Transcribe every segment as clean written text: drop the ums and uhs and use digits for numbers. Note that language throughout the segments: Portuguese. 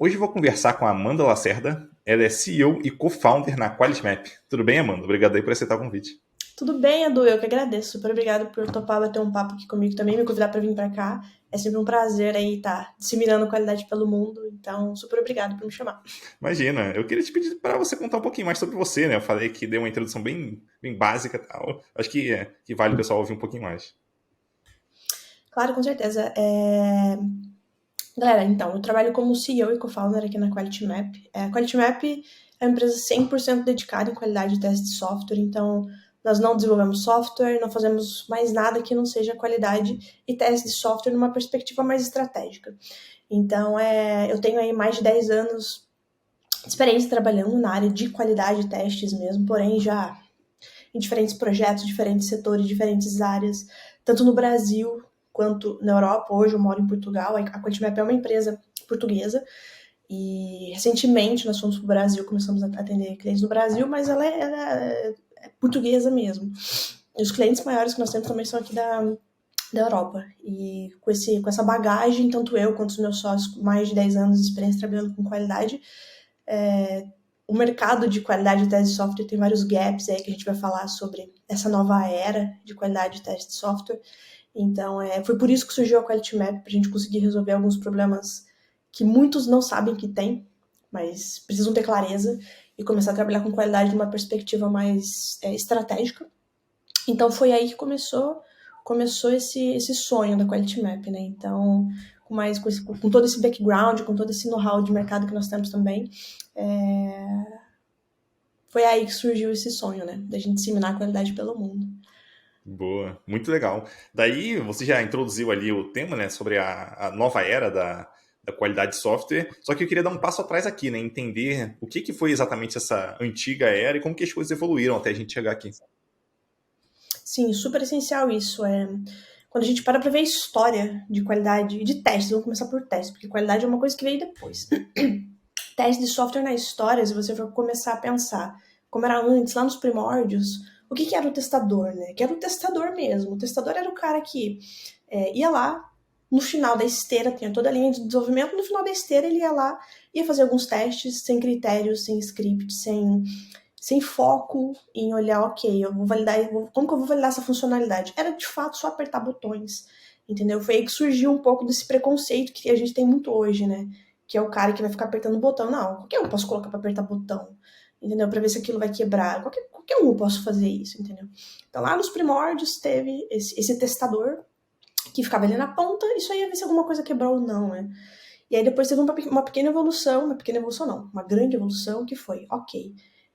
Hoje eu vou conversar com a Amanda Lacerda. Ela é CEO e co-founder na QualityMap. Tudo bem, Amanda? Obrigado aí por aceitar o convite. Tudo bem, Edu? Eu que agradeço. Super obrigado por topar bater um papo aqui comigo também, me convidar para vir para cá. É sempre um prazer aí estar disseminando qualidade pelo mundo. Então, super obrigado por me chamar. Imagina, eu queria te pedir para você contar um pouquinho mais sobre você, né? Eu falei que deu uma introdução bem básica e tal. Acho que vale o pessoal ouvir um pouquinho mais. Claro, com certeza. Galera, então, eu trabalho como CEO e co-founder aqui na QualityMap. A QualityMap é uma empresa 100% dedicada em qualidade de teste de software, então nós não desenvolvemos software, não fazemos mais nada que não seja qualidade e teste de software numa perspectiva mais estratégica. Então, eu tenho aí mais de 10 anos de experiência trabalhando na área de qualidade de testes mesmo, porém já em diferentes projetos, diferentes setores, diferentes áreas, tanto no Brasil quanto na Europa. Hoje eu moro em Portugal, a Quantimap é uma empresa portuguesa e recentemente nós fomos para o Brasil, começamos a atender clientes no Brasil, mas ela é portuguesa mesmo. E os clientes maiores que nós temos também são aqui da Europa. E com essa bagagem, tanto eu quanto os meus sócios, com mais de 10 anos de experiência trabalhando com qualidade, o mercado de qualidade de teste de software tem vários gaps aí que a gente vai falar sobre essa nova era de qualidade de teste de software. Então, foi por isso que surgiu a Quality Map, para a gente conseguir resolver alguns problemas que muitos não sabem que tem, mas precisam ter clareza e começar a trabalhar com qualidade de uma perspectiva mais estratégica. Então, foi aí que começou esse sonho da Quality Map, né? Então, com todo esse background, com todo esse know-how de mercado que nós temos também, foi aí que surgiu esse sonho, né? Da gente disseminar a qualidade pelo mundo. Boa, muito legal. Daí você já introduziu ali o tema, né, sobre a nova era da qualidade de software. Só que eu queria dar um passo atrás aqui, né, entender o que foi exatamente essa antiga era e como que as coisas evoluíram até a gente chegar aqui. Sim, super essencial isso. Quando a gente para ver a história de qualidade, de testes, vamos começar por testes, porque qualidade é uma coisa que veio depois. Teste de software na história, se você for começar a pensar como era antes, lá nos primórdios, o que era o testador, né? Que era o testador mesmo. O testador era o cara que ia lá, no final da esteira, tinha toda a linha de desenvolvimento, no final da esteira ele ia lá, ia fazer alguns testes sem critérios, sem script, sem foco em olhar, ok, eu vou validar, como que eu vou validar essa funcionalidade? Era de fato só apertar botões, entendeu? Foi aí que surgiu um pouco desse preconceito que a gente tem muito hoje, né? Que é o cara que vai ficar apertando botão. Não, qualquer um posso colocar para apertar botão, entendeu? Para ver se aquilo vai quebrar. Qualquer um eu posso fazer isso, entendeu? Então lá nos primórdios teve esse testador que ficava ali na ponta e só ia ver se alguma coisa quebrou ou não, né? E aí depois teve uma pequena evolução não, uma grande evolução que foi, ok,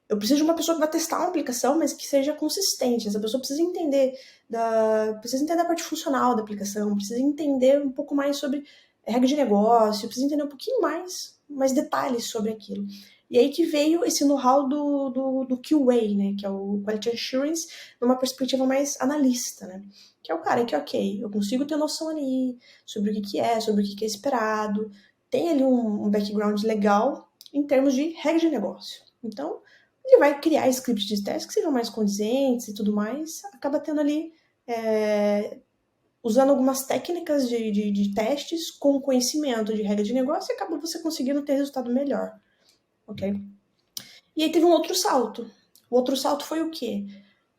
eu preciso de uma pessoa que vai testar uma aplicação, mas que seja consistente. Essa pessoa precisa entender a parte funcional da aplicação, precisa entender um pouco mais sobre regra de negócio, precisa entender um pouquinho mais detalhes sobre aquilo. E aí que veio esse know-how do QA, né, que é o Quality Assurance, numa perspectiva mais analista, né, que é o cara que, ok, eu consigo ter noção ali sobre o que é, sobre o que é esperado, tem ali um background legal em termos de regra de negócio. Então, ele vai criar scripts de teste que sejam mais condizentes e tudo mais, acaba tendo ali, usando algumas técnicas de testes com conhecimento de regra de negócio e acaba você conseguindo ter resultado melhor, ok? E aí teve um outro salto. O outro salto foi o quê?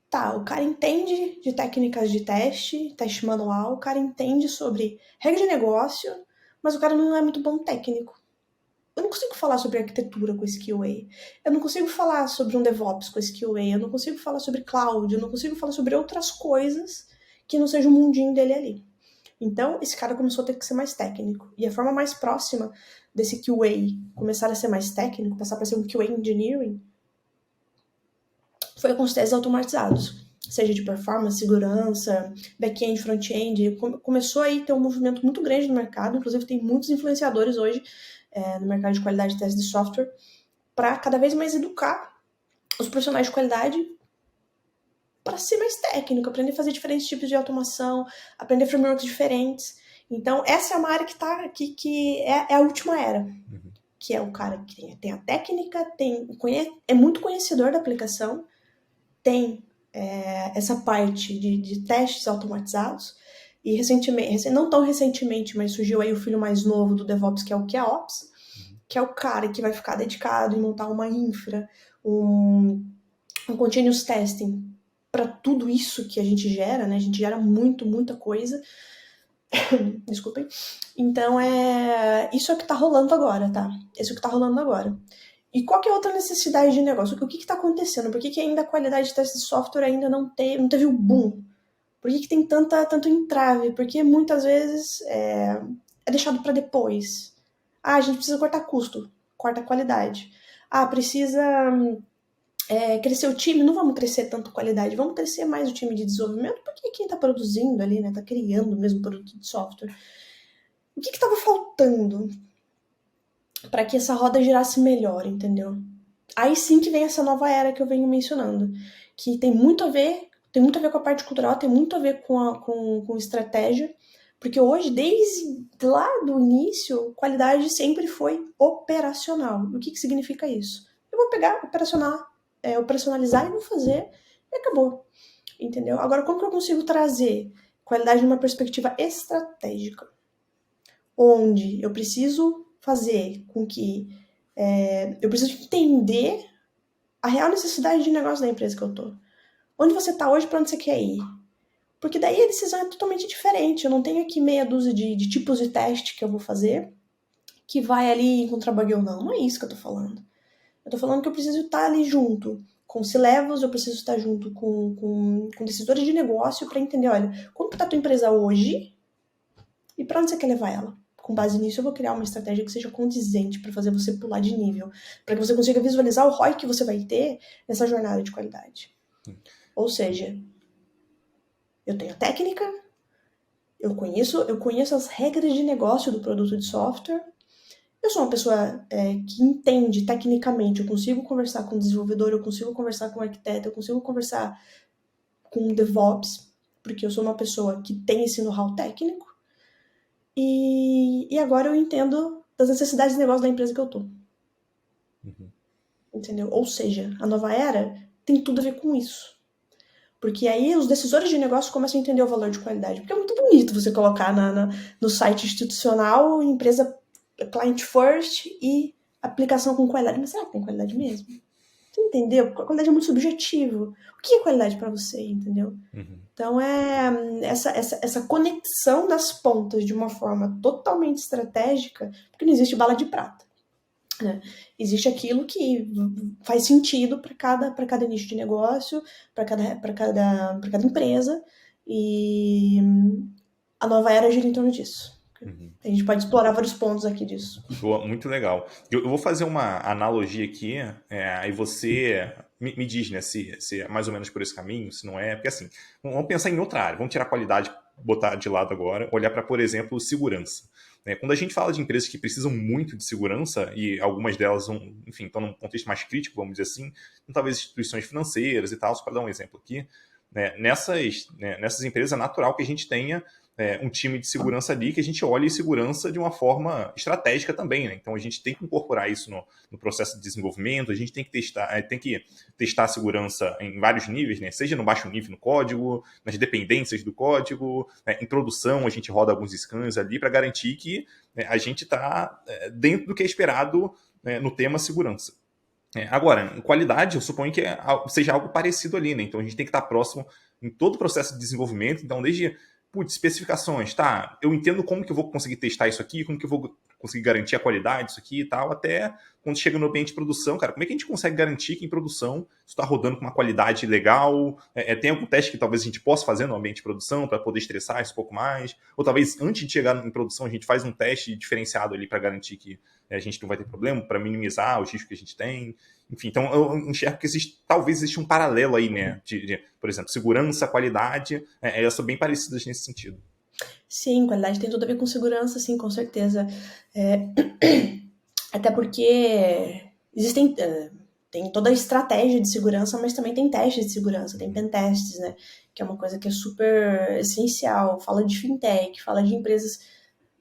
Tá, o cara entende de técnicas de teste manual, o cara entende sobre regra de negócio, mas o cara não é muito bom técnico. Eu não consigo falar sobre arquitetura com esse QA. Eu não consigo falar sobre um DevOps com esse QA. Eu não consigo falar sobre cloud. Eu não consigo falar sobre outras coisas que não seja o mundinho dele ali. Então, esse cara começou a ter que ser mais técnico. E a forma mais próxima desse QA começar a ser mais técnico, passar para ser um QA engineering, foi com os testes automatizados. Seja de performance, segurança, back-end, front-end. Começou aí a ter um movimento muito grande no mercado. Inclusive, tem muitos influenciadores hoje no mercado de qualidade de teste de software, para cada vez mais educar os profissionais de qualidade para ser mais técnico, aprender a fazer diferentes tipos de automação, aprender frameworks diferentes. Então, essa é uma área que é a última era, que é o cara que tem a técnica, é muito conhecedor da aplicação, tem essa parte de testes automatizados, e recentemente, não tão recentemente, mas surgiu aí o filho mais novo do DevOps, que é o QAOps, que é o cara que vai ficar dedicado em montar uma infra, um continuous testing para tudo isso que a gente gera, né? A gente gera muita coisa. Desculpem. Então, isso é o que tá rolando agora, tá? Isso é o que tá rolando agora. E qual que é a outra necessidade de negócio? O que está acontecendo? Por que ainda a qualidade de teste de software ainda não teve o boom? Por que tem tanto entrave? Porque muitas vezes é deixado para depois. Ah, a gente precisa cortar custo, corta a qualidade. Ah, precisa crescer o time, não vamos crescer tanto qualidade, vamos crescer mais o time de desenvolvimento, porque quem está produzindo ali, né, está criando o mesmo produto de software. O que estava faltando para que essa roda girasse melhor, entendeu? Aí sim que vem essa nova era que eu venho mencionando, que tem muito a ver com a parte cultural, tem muito a ver com estratégia, porque hoje, desde lá do início, qualidade sempre foi operacional. O que significa isso? Eu vou pegar, operacionalizar e vou fazer, e acabou, entendeu? Agora, como que eu consigo trazer qualidade numa perspectiva estratégica? Onde eu preciso fazer com que eu preciso entender a real necessidade de negócio da empresa que eu tô. Onde você tá hoje, para onde você quer ir? Porque daí a decisão é totalmente diferente. Eu não tenho aqui meia dúzia de tipos de teste que eu vou fazer que vai ali encontrar bug ou não. Não é isso que eu tô falando. Eu tô falando que eu preciso estar ali junto com C-levels, eu preciso estar junto com decisores de negócio para entender, olha, como que tá a tua empresa hoje e para onde você quer levar ela. Com base nisso, eu vou criar uma estratégia que seja condizente para fazer você pular de nível, para que você consiga visualizar o ROI que você vai ter nessa jornada de qualidade. Ou seja, eu tenho a técnica, eu conheço as regras de negócio do produto de software, eu sou uma pessoa que entende tecnicamente, eu consigo conversar com o desenvolvedor, eu consigo conversar com o arquiteto, eu consigo conversar com o DevOps, porque eu sou uma pessoa que tem esse know-how técnico, e agora eu entendo das necessidades de negócio da empresa que eu tô. Entendeu? Ou seja, a nova era tem tudo a ver com isso. Porque aí os decisores de negócio começam a entender o valor de qualidade. Porque é muito bonito você colocar no site institucional, empresa client first e aplicação com qualidade. Mas será que tem qualidade mesmo? Você entendeu? A qualidade é muito subjetivo. O que é qualidade para você, entendeu? Então é essa conexão das pontas de uma forma totalmente estratégica, porque não existe bala de prata. Né? Existe aquilo que faz sentido para cada nicho de negócio, para cada empresa, e a nova era gira em torno disso. A gente pode explorar vários pontos aqui disso. Muito legal. Eu vou fazer uma analogia aqui, aí você me diz, né, se é mais ou menos por esse caminho, se não é. Porque assim, vamos pensar em outra área, vamos tirar a qualidade, botar de lado agora, olhar para, por exemplo, segurança. Quando a gente fala de empresas que precisam muito de segurança, e algumas delas, enfim, estão num contexto mais crítico, vamos dizer assim, talvez instituições financeiras e tal, só para dar um exemplo aqui, nessas empresas é natural que a gente tenha um time de segurança ali, que a gente olhe segurança de uma forma estratégica também, né? Então a gente tem que incorporar isso no processo de desenvolvimento, a gente tem que testar a segurança em vários níveis, né? Seja no baixo nível no código, nas dependências do código, em produção a gente roda alguns scans ali para garantir que a gente está dentro do que é esperado no tema segurança. Agora, em qualidade, eu suponho que seja algo parecido ali, né? Então a gente tem que estar próximo em todo o processo de desenvolvimento, então desde especificações, tá? Eu entendo como que eu vou conseguir testar isso aqui, como que eu vou conseguir garantir a qualidade disso aqui e tal, até quando chega no ambiente de produção, cara, como é que a gente consegue garantir que em produção isso está rodando com uma qualidade legal? Tem algum teste que talvez a gente possa fazer no ambiente de produção para poder estressar isso um pouco mais? Ou talvez antes de chegar em produção a gente faz um teste diferenciado ali para garantir que a gente não vai ter problema, para minimizar os riscos que a gente tem? Enfim, então eu enxergo que talvez existe um paralelo aí, né? Por exemplo, segurança, qualidade, elas são bem parecidas nesse sentido. Sim, qualidade tem tudo a ver com segurança, sim, com certeza. Até porque tem toda a estratégia de segurança, mas também tem testes de segurança, tem pentests, né? Que é uma coisa que é super essencial. Fala de fintech, fala de empresas...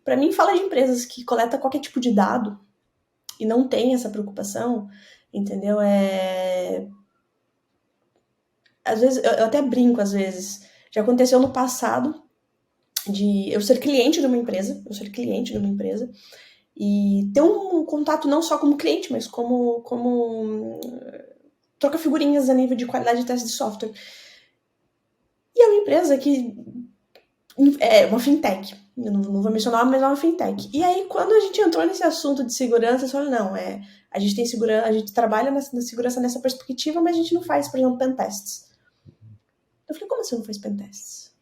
Para mim, fala de empresas que coletam qualquer tipo de dado e não tem essa preocupação, entendeu? Às vezes, eu até brinco, às vezes. Já aconteceu no passado de eu ser cliente de uma empresa, E ter um contato não só como cliente, mas como troca figurinhas a nível de qualidade de teste de software. E é uma empresa que é uma fintech. Eu não vou mencionar, mas é uma fintech. E aí, quando a gente entrou nesse assunto de segurança, eu falei, não, a gente tem segurança, a gente trabalha na segurança nessa perspectiva, mas a gente não faz, por exemplo, pentests. Eu falei, como assim não faz pentests?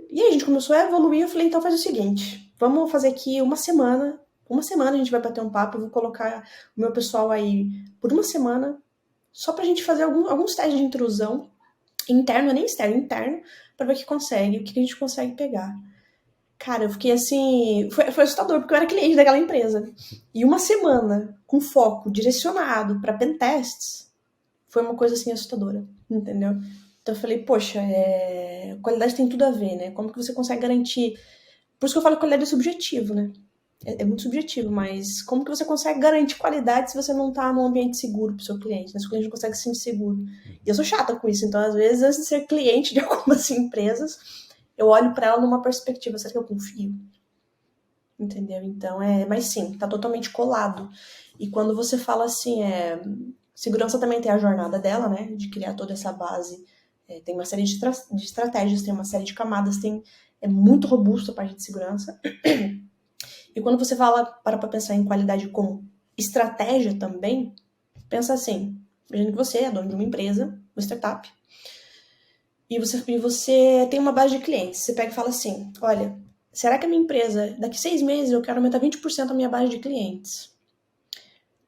E aí a gente começou a evoluir, eu falei, então faz o seguinte, vamos fazer aqui uma semana a gente vai bater um papo, eu vou colocar o meu pessoal aí por uma semana, só pra gente fazer alguns testes de intrusão, interno, nem externo, interno, pra ver o que consegue, o que a gente consegue pegar. Cara, eu fiquei assim. Foi assustador, porque eu era cliente daquela empresa. E uma semana com foco direcionado para pentests foi uma coisa assim assustadora, entendeu? Então eu falei, poxa, qualidade tem tudo a ver, né? Como que você consegue garantir. Por isso que eu falo que qualidade é subjetivo, né? É muito subjetivo, mas como que você consegue garantir qualidade se você não tá num ambiente seguro pro seu cliente, né? Se o cliente não consegue se sentir seguro. E eu sou chata com isso, então às vezes, antes de ser cliente de algumas empresas, eu olho para ela numa perspectiva, será que eu confio? Entendeu? Então mas sim, tá totalmente colado. E quando você fala assim, segurança também tem a jornada dela, né? De criar toda essa base. Tem uma série de estratégias, tem uma série de camadas, é muito robusto a parte de segurança. E quando você para pra pensar em qualidade como estratégia também, pensa assim, imagina que você é dono de uma empresa, uma startup, e você tem uma base de clientes. Você pega e fala assim, olha, será que a minha empresa, daqui 6 meses eu quero aumentar 20% a minha base de clientes?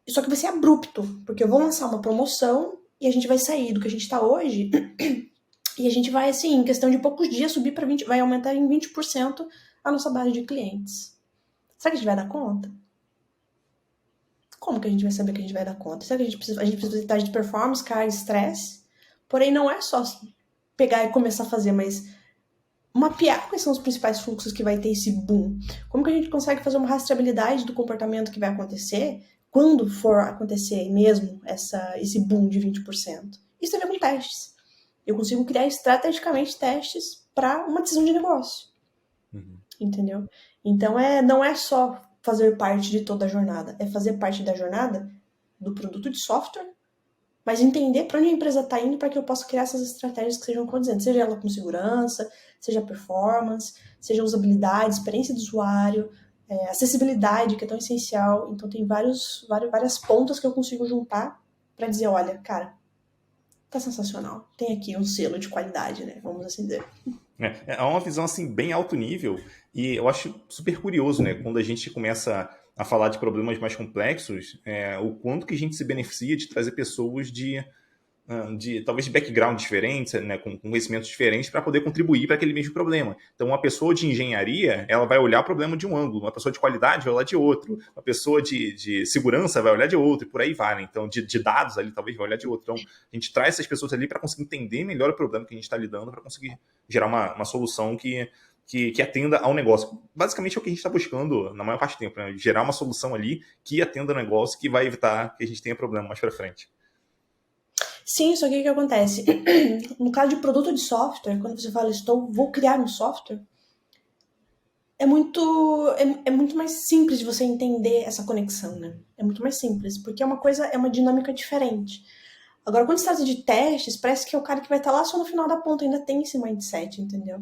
Só que vai ser abrupto, porque eu vou lançar uma promoção e a gente vai sair do que a gente está hoje e a gente vai, assim, em questão de poucos dias, subir para 20%, vai aumentar em 20% a nossa base de clientes. Será que a gente vai dar conta? Como que a gente vai saber que a gente vai dar conta? Será que a gente precisa de performance, carga, estresse? Porém, não é só pegar e começar a fazer, mas mapear quais são os principais fluxos que vai ter esse boom. Como que a gente consegue fazer uma rastreabilidade do comportamento que vai acontecer quando for acontecer mesmo esse boom de 20%? Isso tem a ver com testes. Eu consigo criar estrategicamente testes para uma decisão de negócio. Uhum. Entendeu? Então não é só fazer parte de toda a jornada, é fazer parte da jornada do produto de software, mas entender para onde a empresa está indo para que eu possa criar essas estratégias que sejam condizentes, seja ela com segurança, seja performance, seja usabilidade, experiência do usuário, acessibilidade, que é tão essencial. Então tem várias pontas que eu consigo juntar para dizer, olha, cara, tá sensacional. Tem aqui um selo de qualidade, né? Vamos assim dizer. É uma visão assim bem alto nível e eu acho super curioso, né? Quando a gente começa a falar de problemas mais complexos, o quanto que a gente se beneficia de trazer pessoas talvez de background diferentes, né, com conhecimentos diferentes para poder contribuir para aquele mesmo problema. Então, uma pessoa de engenharia, ela vai olhar o problema de um ângulo, uma pessoa de qualidade vai olhar de outro, uma pessoa de segurança vai olhar de outro, e por aí vai. Né? Então, de dados ali, talvez vai olhar de outro. Então, a gente traz essas pessoas ali para conseguir entender melhor o problema que a gente está lidando, para conseguir gerar uma solução que atenda ao negócio. Basicamente é o que a gente está buscando na maior parte do tempo, né? Gerar uma solução ali que atenda ao negócio, que vai evitar que a gente tenha problema mais para frente. Sim, só que o que acontece? No caso de produto de software, quando você fala vou criar um software, é muito mais simples de você entender essa conexão, né? É muito mais simples, porque é uma dinâmica diferente. Agora, quando se trata de testes, parece que é o cara que vai estar lá só no final da ponta, ainda tem esse mindset, entendeu?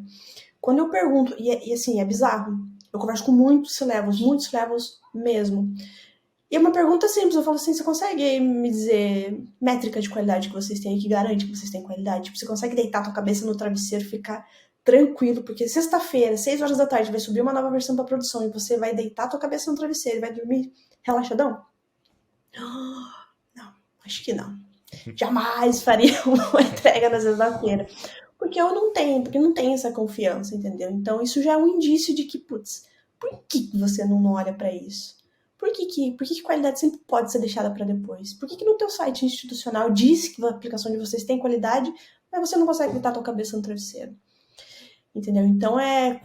Quando eu pergunto, e assim, é bizarro, eu converso com muitos levels mesmo. E é uma pergunta simples, eu falo assim, você consegue me dizer métrica de qualidade que vocês têm aí, que garante que vocês têm qualidade? Tipo, você consegue deitar a tua cabeça no travesseiro e ficar tranquilo, porque sexta-feira, 6 horas da tarde, vai subir uma nova versão pra produção e você vai deitar a tua cabeça no travesseiro e vai dormir relaxadão? Não, acho que não. Jamais faria uma entrega na sexta-feira. Porque não tem essa confiança, entendeu? Então isso já é um indício de que, putz, por que você não olha pra isso? Por que qualidade sempre pode ser deixada para depois? Por que no teu site institucional diz que a aplicação de vocês tem qualidade, mas você não consegue botar a tua cabeça no travesseiro? Entendeu? Então essa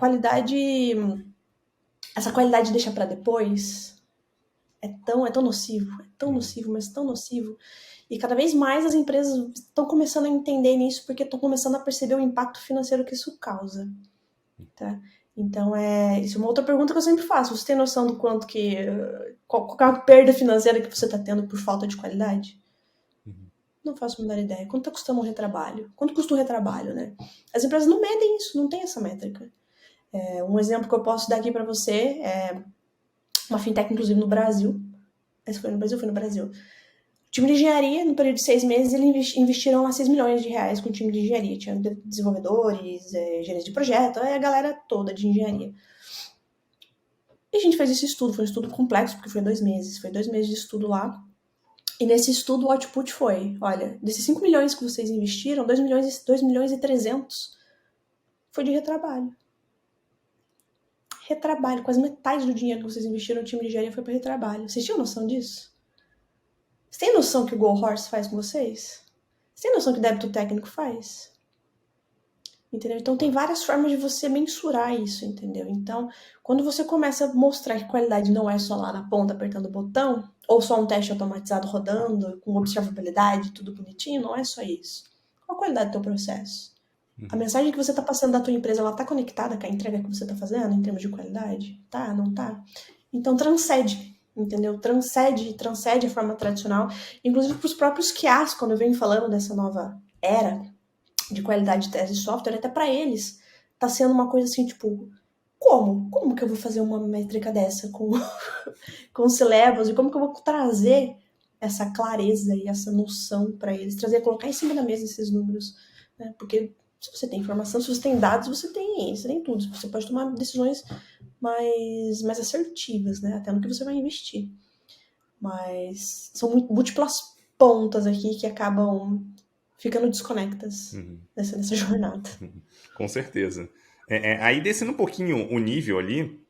qualidade deixa para depois tão nocivo, mas tão nocivo. E cada vez mais as empresas estão começando a entender nisso porque estão começando a perceber o impacto financeiro que isso causa. Tá? Então, isso é uma outra pergunta que eu sempre faço. Você tem noção do quanto que... Qual é a perda financeira que você está tendo por falta de qualidade? Uhum. Não faço a menor ideia. Quanto está custando um retrabalho? Quanto custa um retrabalho, né? As empresas não medem isso, não tem essa métrica. Um exemplo que eu posso dar aqui para você é uma fintech, inclusive, no Brasil. Esse foi no Brasil? Foi no Brasil. O time de engenharia, no período de 6 meses, eles investiram lá 6 milhões de reais com o time de engenharia. Tinha desenvolvedores, gerentes de projeto, a galera toda de engenharia. E a gente fez esse estudo, foi um estudo complexo, porque foi 2 meses. Foi 2 meses de estudo lá. E nesse estudo o output foi, olha, desses 5 milhões que vocês investiram, 2 milhões e 300 foi de retrabalho. Retrabalho, quase metade do dinheiro que vocês investiram no time de engenharia foi para retrabalho. Vocês tinham noção disso? Vocês têm noção que o Go Horse faz com vocês? Vocês têm noção que o débito técnico faz? Entendeu? Então tem várias formas de você mensurar isso, entendeu? Então, quando você começa a mostrar que qualidade não é só lá na ponta apertando o botão, ou só um teste automatizado rodando, com observabilidade, tudo bonitinho, não é só isso. Qual a qualidade do teu processo? A mensagem que você está passando da tua empresa, ela está conectada com a entrega que você está fazendo em termos de qualidade? Tá? Não tá? Então transcende, entendeu? Transcende a forma tradicional. Inclusive para os próprios QAs, quando eu venho falando dessa nova era de qualidade de teste de software, até para eles tá sendo uma coisa assim, tipo, como que eu vou fazer uma métrica dessa com os syllables, e como que eu vou trazer essa clareza e essa noção para eles, colocar em cima da mesa esses números, né? Porque se você tem informação, se você tem dados, você tem tudo, você pode tomar decisões mais assertivas, né? Até no que você vai investir. Mas são múltiplas pontas aqui que acabam ficando desconectas nessa jornada. Com certeza. Aí descendo um pouquinho o nível ali,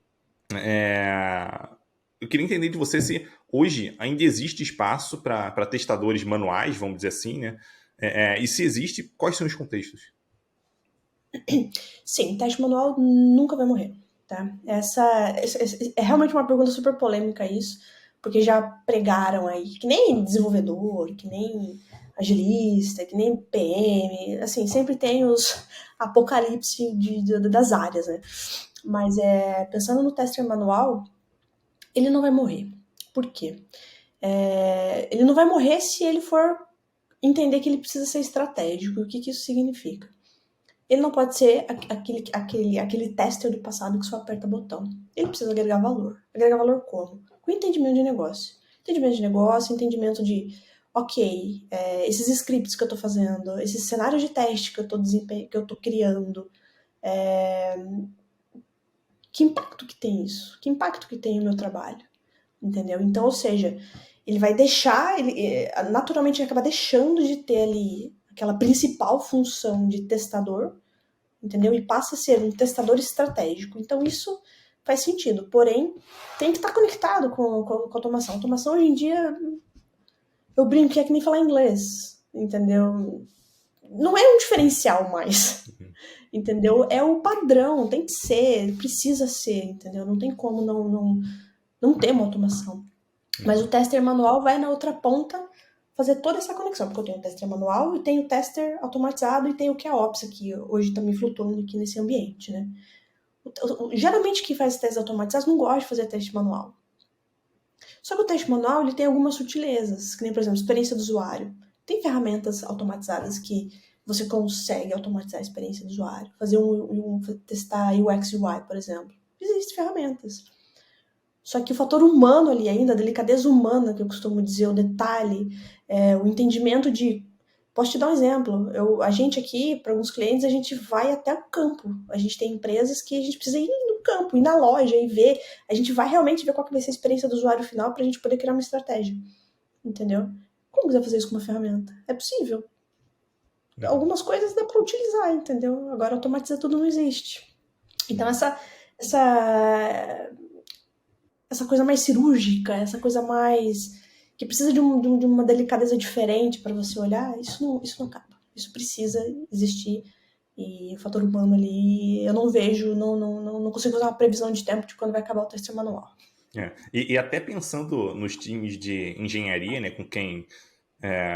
eu queria entender de você se hoje ainda existe espaço para testadores manuais, vamos dizer assim, né? E se existe, quais são os contextos? Sim, teste manual nunca vai morrer, tá? Essa é realmente uma pergunta super polêmica isso, porque já pregaram aí que nem desenvolvedor, que nem agilista, que nem PM, assim, sempre tem os apocalipse das áreas, né? Mas pensando no tester manual, ele não vai morrer. Por quê? Ele não vai morrer se ele for entender que ele precisa ser estratégico. O que isso significa? Ele não pode ser aquele tester do passado que só aperta botão. Ele precisa agregar valor. Agregar valor como? Com entendimento de negócio. Entendimento de negócio, entendimento de, ok, esses scripts que eu estou fazendo, esses cenários de teste que eu estou criando, que impacto que tem isso? Que impacto que tem no meu trabalho? Entendeu? Então, ou seja, ele vai deixar, ele naturalmente acaba deixando de ter ali aquela principal função de testador, entendeu? E passa a ser um testador estratégico. Então isso faz sentido, porém tem que estar conectado com a automação. A automação hoje em dia, eu brinco que é que nem falar inglês, entendeu? Não é um diferencial mais, entendeu? É o padrão, tem que ser, precisa ser, entendeu? Não tem como não ter uma automação. Mas o tester manual vai na outra ponta fazer toda essa conexão, porque eu tenho o tester manual e tenho o tester automatizado e tenho o QAOps aqui, hoje também flutuando aqui nesse ambiente, né? Geralmente quem faz testes automatizados não gosta de fazer teste manual. Só que o teste manual ele tem algumas sutilezas, que nem, por exemplo, experiência do usuário. Tem ferramentas automatizadas que você consegue automatizar a experiência do usuário. Fazer testar UX UI, por exemplo. Existem ferramentas. Só que o fator humano ali ainda, a delicadeza humana, que eu costumo dizer, o detalhe, o entendimento de... Posso te dar um exemplo. A gente aqui, para alguns clientes, a gente vai até o campo. A gente tem empresas que a gente precisa ir no campo, ir na loja e ver. A gente vai realmente ver qual que vai ser a experiência do usuário final para a gente poder criar uma estratégia. Entendeu? Como quiser fazer isso com uma ferramenta? É possível. Algumas coisas dá para utilizar, entendeu? Agora, automatizar tudo não existe. Então, essa coisa mais cirúrgica, essa coisa mais... que precisa de uma delicadeza diferente para você olhar, isso não acaba. Isso precisa existir. E o fator humano ali, eu não vejo, não consigo fazer uma previsão de tempo de quando vai acabar o teste manual. E até pensando nos times de engenharia, né, com quem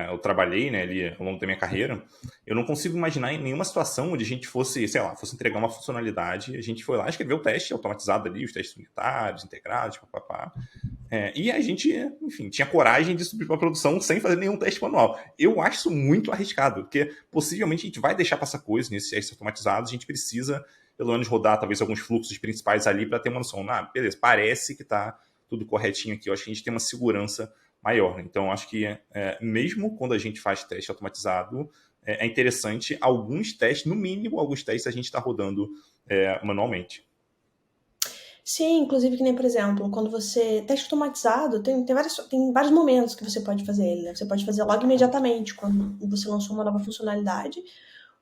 eu trabalhei, né, ali ao longo da minha carreira, eu não consigo imaginar em nenhuma situação onde a gente fosse, sei lá, fosse entregar uma funcionalidade, a gente foi lá, escreveu o teste automatizado ali, os testes unitários, integrados, papapá. E a gente, enfim, tinha coragem de subir para produção sem fazer nenhum teste manual. Eu acho isso muito arriscado, porque possivelmente a gente vai deixar passar coisas nesses testes automatizados, a gente precisa, pelo menos, rodar talvez alguns fluxos principais ali para ter uma noção. Beleza, parece que está tudo corretinho aqui. Eu acho que a gente tem uma segurança maior. Né? Então, acho que mesmo quando a gente faz teste automatizado, é interessante alguns testes, no mínimo, alguns testes a gente está rodando manualmente. Sim, inclusive que nem, por exemplo, quando você... Teste automatizado, tem vários momentos que você pode fazer ele, né? Você pode fazer logo imediatamente, quando você lançou uma nova funcionalidade,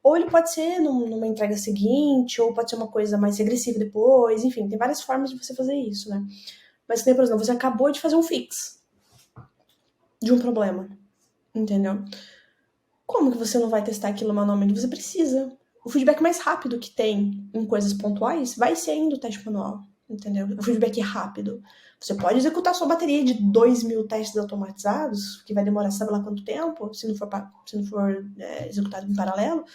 ou ele pode ser numa entrega seguinte, ou pode ser uma coisa mais regressiva depois, enfim, tem várias formas de você fazer isso, né? Mas que nem, por exemplo, você acabou de fazer um fix de um problema, entendeu? Como que você não vai testar aquilo manualmente? Você precisa. O feedback mais rápido que tem em coisas pontuais vai ser ainda o teste manual, entendeu? O feedback rápido. Você pode executar sua bateria de 2.000 testes automatizados, que vai demorar sabe lá quanto tempo, se não for executado em paralelo,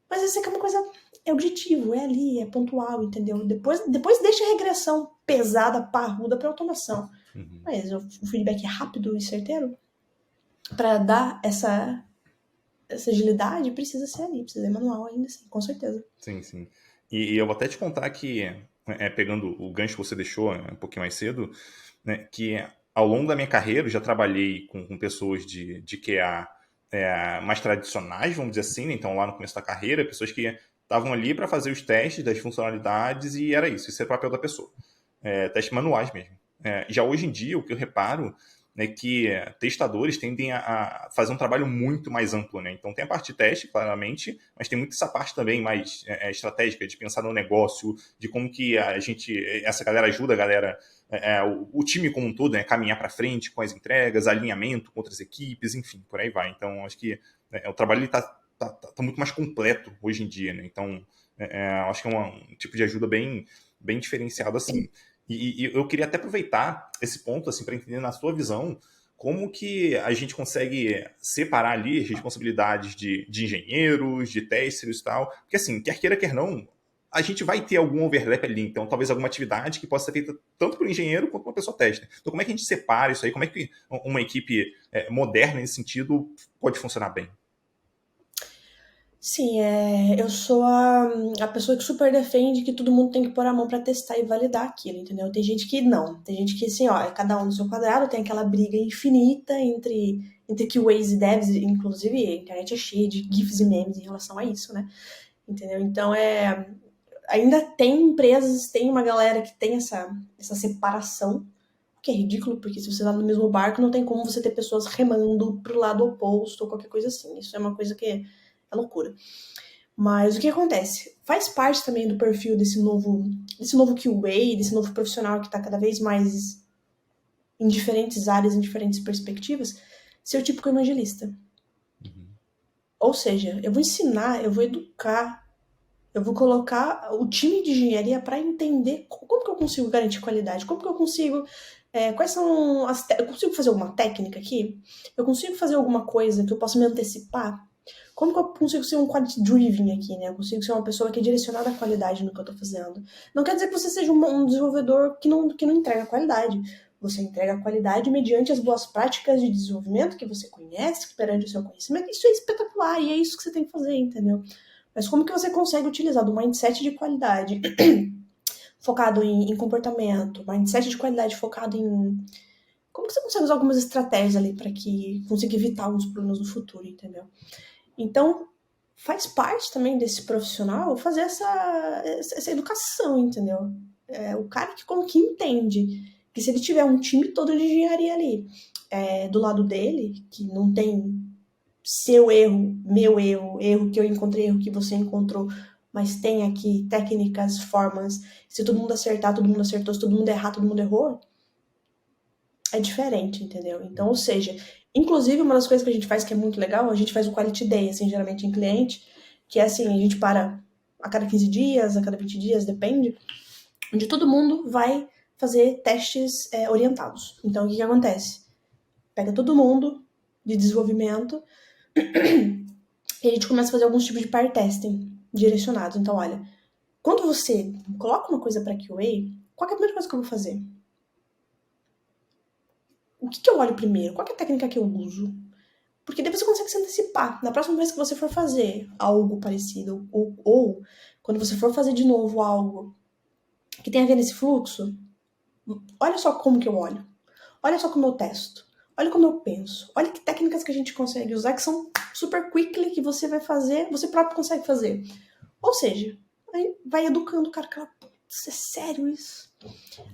mas essa é uma coisa, é objetivo, é ali, é pontual, entendeu? Depois deixa a regressão pesada, parruda para automação. Uhum. Mas o feedback é rápido e certeiro para dar essa agilidade precisa ser ali, precisa ser manual ainda assim, com certeza. Sim, sim. E eu vou até te contar que, pegando o gancho que você deixou um pouquinho mais cedo, né, que ao longo da minha carreira eu já trabalhei com pessoas de QA mais tradicionais, vamos dizer assim, né? Então lá no começo da carreira, pessoas que estavam ali para fazer os testes das funcionalidades e era isso, esse era o papel da pessoa. Testes manuais mesmo. Já hoje em dia, o que eu reparo né, que testadores tendem a fazer um trabalho muito mais amplo. Né? Então, tem a parte de teste, claramente, mas tem muito essa parte também mais estratégica, de pensar no negócio, de como que essa galera ajuda a galera, o time como um todo, né, caminhar para frente com as entregas, alinhamento com outras equipes, enfim, por aí vai. Então, acho que o trabalho está muito mais completo hoje em dia. Né? Então, acho que é um tipo de ajuda bem, bem diferenciado assim. E eu queria até aproveitar esse ponto assim para entender na sua visão como que a gente consegue separar ali as responsabilidades de engenheiros, de testers e tal. Porque assim, quer queira, quer não, a gente vai ter algum overlap ali. Então, talvez alguma atividade que possa ser feita tanto por engenheiro quanto por uma pessoa tester. Então, como é que a gente separa isso aí? Como é que uma equipe moderna nesse sentido pode funcionar bem? Sim, eu sou a pessoa que super defende que todo mundo tem que pôr a mão pra testar e validar aquilo, entendeu? Tem gente que não. Tem gente que, assim, ó, é cada um no seu quadrado, tem aquela briga infinita entre QAs e devs, inclusive a internet é cheia de GIFs e memes em relação a isso, né? Entendeu? Então, ainda tem empresas, tem uma galera que tem essa separação, que é ridículo, porque se você tá no mesmo barco, não tem como você ter pessoas remando pro lado oposto ou qualquer coisa assim. Isso é uma coisa que é loucura. Mas o que acontece? Faz parte também do perfil desse novo QA, desse novo profissional que está cada vez mais em diferentes áreas, em diferentes perspectivas, ser o típico evangelista. Uhum. Ou seja, eu vou ensinar, eu vou educar, eu vou colocar o time de engenharia para entender como que eu consigo garantir qualidade, como que eu consigo quais são eu consigo fazer alguma técnica aqui? Eu consigo fazer alguma coisa que eu possa me antecipar? Como que eu consigo ser um quality driven aqui, né? Eu consigo ser uma pessoa que é direcionada à qualidade no que eu tô fazendo. Não quer dizer que você seja um desenvolvedor que não entrega qualidade. Você entrega a qualidade mediante as boas práticas de desenvolvimento que você conhece, perante o seu conhecimento. Isso é espetacular e é isso que você tem que fazer, entendeu? Mas como que você consegue utilizar do mindset de qualidade focado em comportamento, mindset de qualidade focado em... Como que você consegue usar algumas estratégias ali para que consiga evitar alguns problemas no futuro, entendeu? Então, faz parte também desse profissional fazer essa educação, entendeu? O cara que entende que se ele tiver um time todo de engenharia ali do lado dele, que não tem seu erro, meu erro que eu encontrei, erro que você encontrou, mas tem aqui técnicas, formas, se todo mundo acertar, todo mundo acertou, se todo mundo errar, todo mundo errou, é diferente, entendeu? Então, ou seja, inclusive uma das coisas que a gente faz que é muito legal, a gente faz o Quality Day, assim, geralmente em cliente, que é assim, a gente para a cada 15 dias, a cada 20 dias, depende, onde todo mundo vai fazer testes orientados. Então, o que acontece? Pega todo mundo, de desenvolvimento, e a gente começa a fazer alguns tipos de pair testing direcionados. Então, olha, quando você coloca uma coisa para QA, qual é a primeira coisa que eu vou fazer? O que eu olho primeiro? Qual é a técnica que eu uso? Porque depois você consegue se antecipar. Na próxima vez que você for fazer algo parecido, ou quando você for fazer de novo algo que tem a ver nesse fluxo, olha só como que eu olho. Olha só como eu testo. Olha como eu penso. Olha que técnicas que a gente consegue usar que são super quickly, que você vai fazer, você próprio consegue fazer. Ou seja, aí vai educando o cara, putz, é sério isso?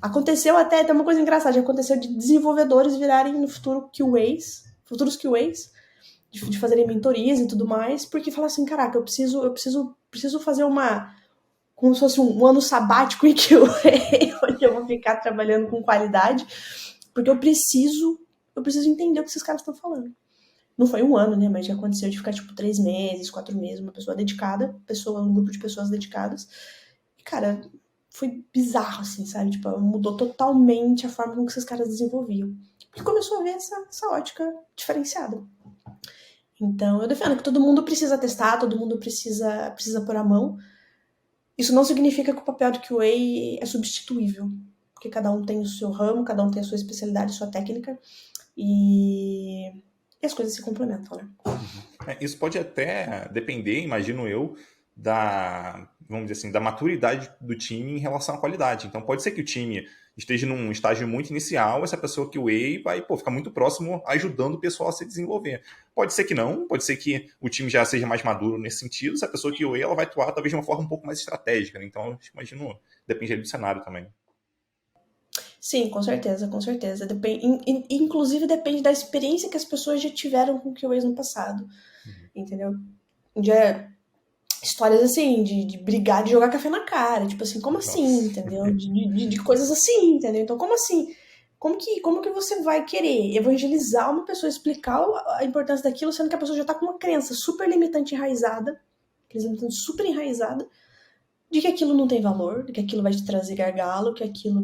Aconteceu até, tem uma coisa engraçada, aconteceu de desenvolvedores virarem no futuro QAs, futuros QAs, de fazerem mentorias e tudo mais, porque falaram assim, caraca, eu preciso fazer como se fosse um ano sabático em QA, onde eu vou ficar trabalhando com qualidade, porque eu preciso entender o que esses caras estão falando. Não foi um ano, né, mas já aconteceu de ficar, 3 meses, 4 meses, uma pessoa dedicada, um grupo de pessoas dedicadas, e, cara, foi bizarro, assim, sabe? Mudou totalmente a forma como que esses caras desenvolviam. Porque começou a ver essa ótica diferenciada. Então, eu defendo que todo mundo precisa testar, todo mundo precisa pôr a mão. Isso não significa que o papel do QA é substituível, porque cada um tem o seu ramo, cada um tem a sua especialidade, a sua técnica, e as coisas se complementam, né? Isso pode até depender, imagino eu, vamos dizer assim, da maturidade do time em relação à qualidade. Então pode ser que o time esteja num estágio muito inicial, essa pessoa que o QA vai ficar muito próximo, ajudando o pessoal a se desenvolver. Pode ser que não, pode ser que o time já seja mais maduro nesse sentido, essa pessoa que o QA ela vai atuar talvez de uma forma um pouco mais estratégica. Né? Então, imagino, depende do cenário também. Sim, com certeza, com certeza. Inclusive depende da experiência que as pessoas já tiveram com o QAs no passado, entendeu? Já histórias assim, de brigar, de jogar café na cara, tipo assim, como assim, Nossa. entendeu? De coisas assim, entendeu? Então, como assim? Como que você vai querer evangelizar uma pessoa, explicar a importância daquilo, sendo que a pessoa já tá com uma crença super limitante enraizada, super enraizada, de que aquilo não tem valor, de que aquilo vai te trazer gargalo, que aquilo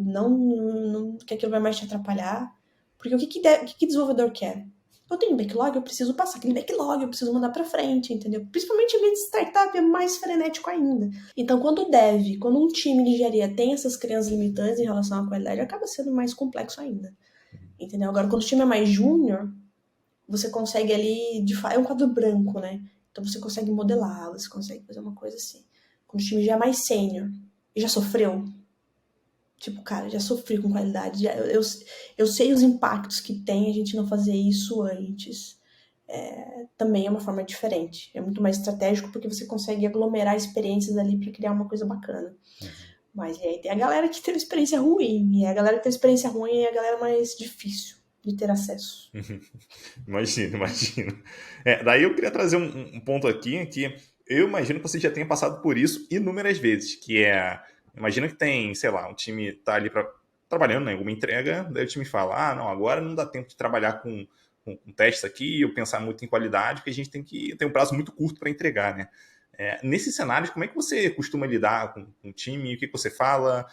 que aquilo vai mais te atrapalhar. Porque o que desenvolvedor quer? Eu tenho backlog, eu preciso passar aquele backlog, eu preciso mandar pra frente, entendeu? Principalmente em ambiente de startup é mais frenético ainda. Então, quando um time de engenharia tem essas crenças limitantes em relação à qualidade, acaba sendo mais complexo ainda, entendeu? Agora, quando o time é mais júnior, você consegue ali, é um quadro branco, né? Então você consegue modelar, você consegue fazer uma coisa assim. Quando o time já é mais sênior e já sofreu, tipo, cara, já sofri com qualidade, eu sei os impactos que tem a gente não fazer isso antes. Também é uma forma diferente. É muito mais estratégico porque você consegue aglomerar experiências ali para criar uma coisa bacana. Mas e aí tem a galera que tem uma experiência ruim, e a galera que tem experiência ruim é a galera mais difícil de ter acesso. Imagino. Daí eu queria trazer um ponto aqui que eu imagino que você já tenha passado por isso inúmeras vezes, que imagina que tem, sei lá, um time tá ali trabalhando em alguma entrega, daí o time fala, não, agora não dá tempo de trabalhar com testes aqui, eu pensar muito em qualidade, porque a gente tem que ter um prazo muito curto para entregar, né? Nesse cenário, como é que você costuma lidar com o time? O que você fala?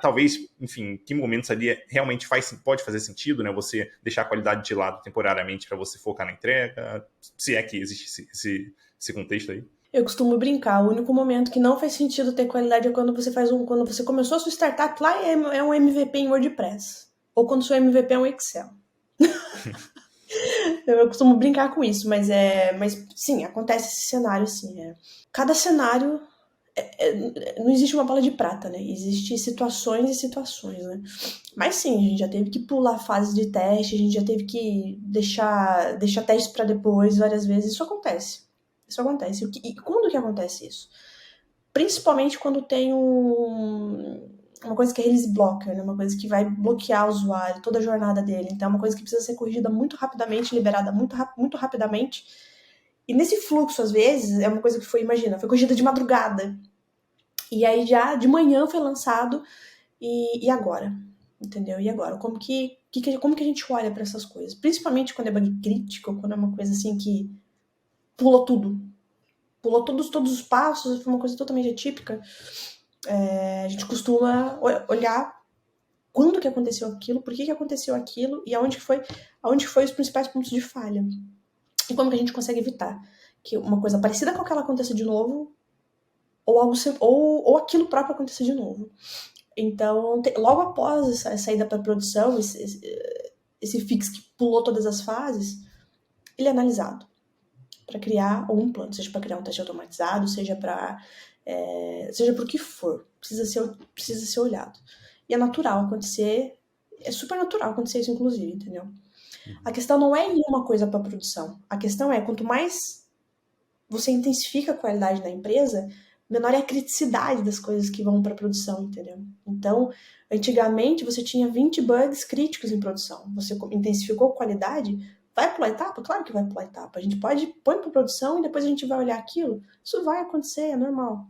Talvez, enfim, que momentos ali realmente pode fazer sentido, né? Você deixar a qualidade de lado temporariamente para você focar na entrega? Se é que existe esse contexto aí. Eu costumo brincar, o único momento que não faz sentido ter qualidade é quando quando você começou a sua startup lá é um MVP em WordPress. Ou quando o seu MVP é um Excel. Eu costumo brincar com isso, mas sim, acontece esse cenário, sim. Cada cenário não existe uma bola de prata, né? Existem situações e situações, né? Mas sim, a gente já teve que pular fase de teste, a gente já teve que deixar testes para depois várias vezes. Isso acontece. Isso acontece. E quando que acontece isso? Principalmente quando tem uma coisa que é release blocker, né? Uma coisa que vai bloquear o usuário, toda a jornada dele. Então é uma coisa que precisa ser corrigida muito rapidamente, liberada muito rapidamente. E nesse fluxo, às vezes, é uma coisa que foi corrigida de madrugada. E aí já de manhã foi lançado, e agora? Entendeu? E agora? Como que a gente olha para essas coisas? Principalmente quando é bug crítico, quando é uma coisa assim que pulou tudo. Pulou todos os passos, foi uma coisa totalmente atípica. A gente costuma olhar quando que aconteceu aquilo, por que aconteceu aquilo e aonde que foi os principais pontos de falha. E como que a gente consegue evitar que uma coisa parecida com aquela aconteça de novo ou aquilo próprio aconteça de novo. Então, logo após essa ida para produção, esse fix que pulou todas as fases, ele é analisado para criar algum plano, seja para criar um teste automatizado, seja para o que for, precisa ser olhado. E é natural acontecer, é super natural acontecer isso, inclusive, entendeu? A questão não é ir uma coisa para produção. A questão é, quanto mais você intensifica a qualidade da empresa, menor é a criticidade das coisas que vão para produção, entendeu? Então, antigamente você tinha 20 bugs críticos em produção. Você intensificou a qualidade, vai pular etapa? Claro que vai pular etapa. A gente põe para produção e depois a gente vai olhar aquilo. Isso vai acontecer, é normal.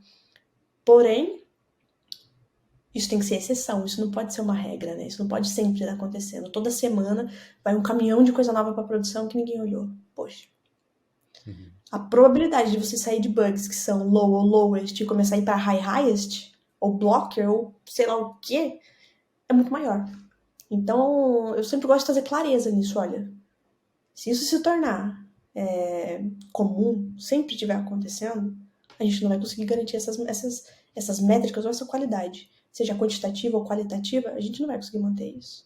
Porém, isso tem que ser exceção, isso não pode ser uma regra, né? Isso não pode sempre estar acontecendo. Toda semana vai um caminhão de coisa nova para produção que ninguém olhou. Poxa. A probabilidade de você sair de bugs que são low ou lowest e começar a ir para high highest, ou blocker, ou sei lá o que, é muito maior. Então, eu sempre gosto de trazer clareza nisso, olha. Se isso se tornar comum, sempre estiver acontecendo, a gente não vai conseguir garantir essas métricas ou essa qualidade. Seja quantitativa ou qualitativa, a gente não vai conseguir manter isso.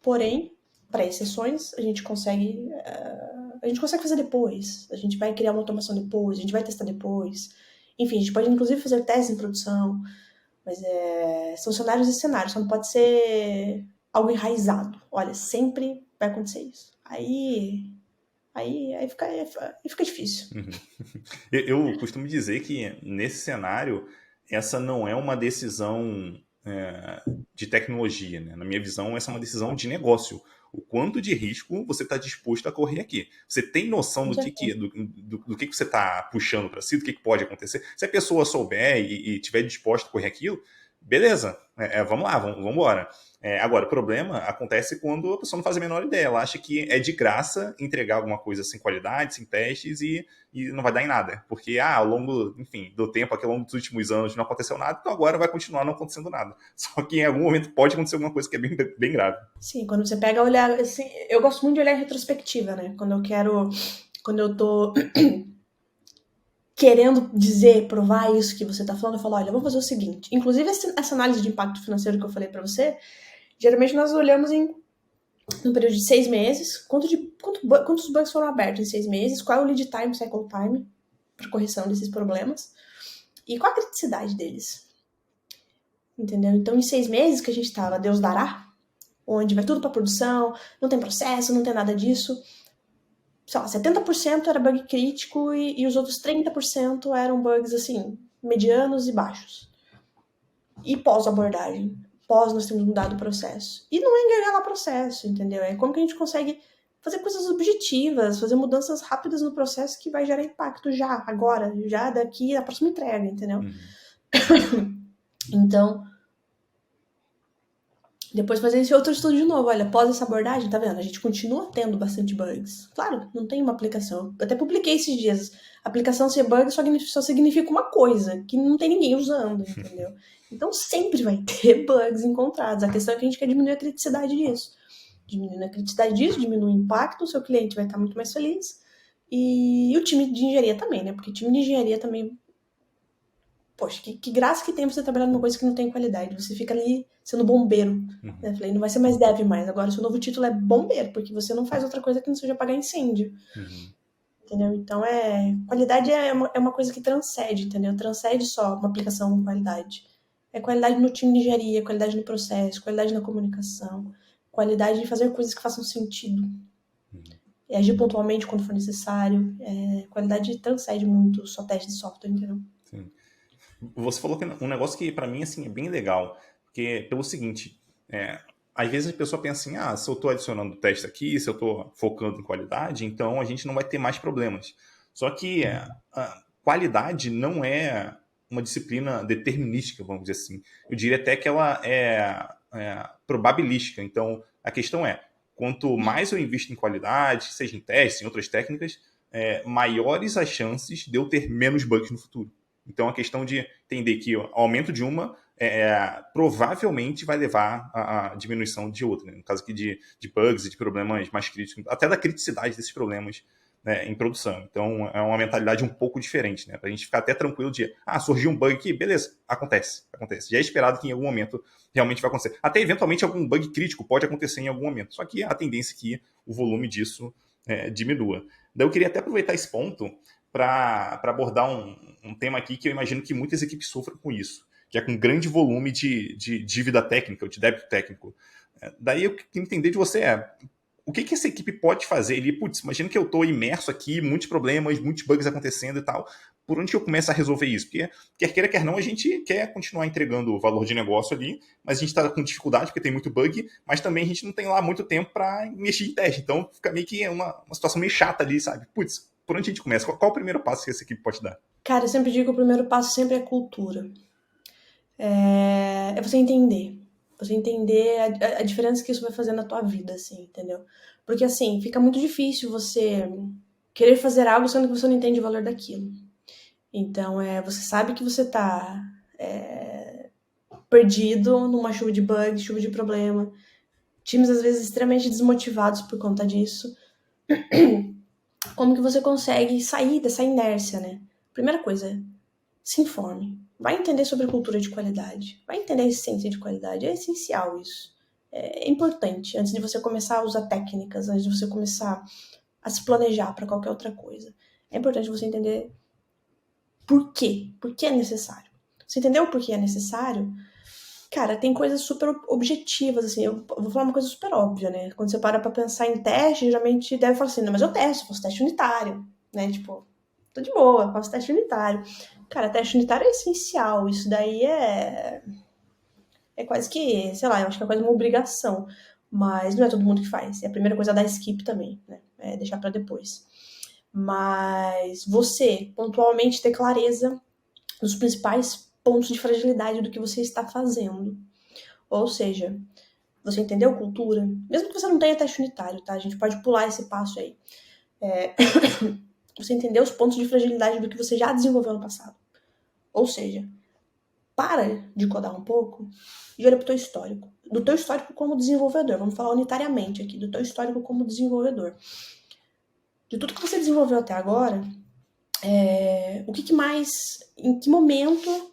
Porém, para exceções, a gente consegue fazer depois. A gente vai criar uma automação depois, a gente vai testar depois. Enfim, a gente pode inclusive fazer testes em produção. Mas são cenários e cenários, só não pode ser algo enraizado. Olha, sempre vai acontecer isso. Aí fica difícil. Eu costumo dizer que, nesse cenário, essa não é uma decisão de tecnologia, né? Na minha visão, essa é uma decisão de negócio. O quanto de risco você está disposto a correr aqui. Você tem noção do que você está puxando para si, do que pode acontecer? Se a pessoa souber e estiver disposta a correr aquilo, beleza, vamos lá, vamos embora. Agora, o problema acontece quando a pessoa não faz a menor ideia. Ela acha que é de graça entregar alguma coisa sem qualidade, sem testes e não vai dar em nada. Porque, ao longo, enfim, do tempo, aqui ao longo dos últimos anos não aconteceu nada, então agora vai continuar não acontecendo nada. Só que em algum momento pode acontecer alguma coisa que é bem, bem grave. Sim, quando você pega olhar, assim, eu gosto muito de olhar em retrospectiva, né? Quando eu tô querendo provar isso que você tá falando, eu falo, olha, vamos fazer o seguinte. Inclusive, essa análise de impacto financeiro que eu falei pra você, geralmente nós olhamos no período de 6 meses, quantos bugs foram abertos em 6 meses, qual é o lead time, cycle time, para correção desses problemas, e qual a criticidade deles. Entendeu? Então, em 6 meses que a gente tava, Deus dará, onde vai tudo para produção, não tem processo, não tem nada disso, sei lá, 70% era bug crítico e os outros 30% eram bugs, assim, medianos e baixos. E pós-abordagem. Nós temos mudado o processo. E não é enganar o processo, entendeu? É como que a gente consegue fazer coisas objetivas, fazer mudanças rápidas no processo que vai gerar impacto já, agora, já daqui à próxima entrega, entendeu? Então, depois fazer esse outro estudo de novo. Olha, após essa abordagem, tá vendo? A gente continua tendo bastante bugs. Claro, não tem uma aplicação. Eu até publiquei esses dias. Aplicação sem bug só significa uma coisa, que não tem ninguém usando, entendeu? Então sempre vai ter bugs encontrados. A questão é que a gente quer diminuir a criticidade disso. Diminuindo a criticidade disso, diminui o impacto, o seu cliente vai estar muito mais feliz. E o time de engenharia também, né? Porque o time de engenharia também... Poxa, que graça que tem você trabalhar numa coisa que não tem qualidade. Você fica ali sendo bombeiro. Né? Falei, não vai ser mais dev mais. Agora o seu novo título é bombeiro, porque você não faz outra coisa que não seja apagar incêndio. Entendeu? Então, qualidade é uma coisa que transcende, entendeu? Transcende só uma aplicação com qualidade. É qualidade no time de engenharia, qualidade no processo, qualidade na comunicação, qualidade de fazer coisas que façam sentido. E agir pontualmente quando for necessário. Qualidade transcende muito só teste de software, entendeu? Sim. Você falou que um negócio que pra mim assim, é bem legal, porque pelo seguinte, às vezes a pessoa pensa assim, se eu estou adicionando teste aqui, se eu estou focando em qualidade, então a gente não vai ter mais problemas. Só que a qualidade não é uma disciplina determinística, vamos dizer assim. Eu diria até que ela é probabilística. Então, a questão é, quanto mais eu invisto em qualidade, seja em testes, em outras técnicas, maiores as chances de eu ter menos bugs no futuro. Então, a questão de entender que o aumento de uma provavelmente vai levar à diminuição de outra, né? No caso aqui de bugs e de problemas mais críticos, até da criticidade desses problemas, né, em produção. Então é uma mentalidade um pouco diferente, né? Pra gente ficar até tranquilo de, surgiu um bug aqui, beleza, acontece. Já é esperado que em algum momento realmente vai acontecer. Até eventualmente algum bug crítico pode acontecer em algum momento, só que a tendência é que o volume disso diminua. Daí eu queria até aproveitar esse ponto para abordar um tema aqui que eu imagino que muitas equipes sofrem com isso, que é com grande volume de dívida técnica, de débito técnico. Daí eu queria entender de você o que essa equipe pode fazer ali? Putz, imagina que eu estou imerso aqui, muitos problemas, muitos bugs acontecendo e tal. Por onde que eu começo a resolver isso? Porque, quer queira, quer não, a gente quer continuar entregando o valor de negócio ali, mas a gente está com dificuldade porque tem muito bug, mas também a gente não tem lá muito tempo para mexer em teste. Então fica meio que uma situação meio chata ali, sabe? Putz, por onde a gente começa? Qual o primeiro passo que essa equipe pode dar? Cara, eu sempre digo que o primeiro passo sempre é cultura. É você entender. Você entender a diferença que isso vai fazer na tua vida, assim, entendeu? Porque, assim, fica muito difícil você querer fazer algo sendo que você não entende o valor daquilo. Então, você sabe que você tá perdido numa chuva de bugs, chuva de problema. Times, às vezes, extremamente desmotivados por conta disso. Como que você consegue sair dessa inércia, né? Primeira coisa, se informe. Vai entender sobre cultura de qualidade. Vai entender a essência de qualidade. É essencial isso. É importante. Antes de você começar a usar técnicas, antes de você começar a se planejar para qualquer outra coisa. É importante você entender por quê. Por que é necessário. Você entendeu o porquê é necessário? Cara, tem coisas super objetivas, assim. Eu vou falar uma coisa super óbvia, né? Quando você para pra pensar em teste, geralmente deve falar assim, não, mas eu testo, faço teste unitário, né? Tipo, tô de boa, faço teste unitário. Cara, teste unitário é essencial. Isso daí é quase que, sei lá, eu acho que é quase uma obrigação. Mas não é todo mundo que faz. É a primeira coisa da skip também, né? É deixar pra depois. Mas você, pontualmente, ter clareza dos principais pontos de fragilidade do que você está fazendo. Ou seja, você entendeu cultura? Mesmo que você não tenha teste unitário, tá? A gente pode pular esse passo aí. Você entendeu os pontos de fragilidade do que você já desenvolveu no passado. Ou seja, para de codar um pouco e olha pro teu histórico. Do teu histórico como desenvolvedor. Vamos falar unitariamente aqui. Do teu histórico como desenvolvedor. De tudo que você desenvolveu até agora, o que mais... Em que momento,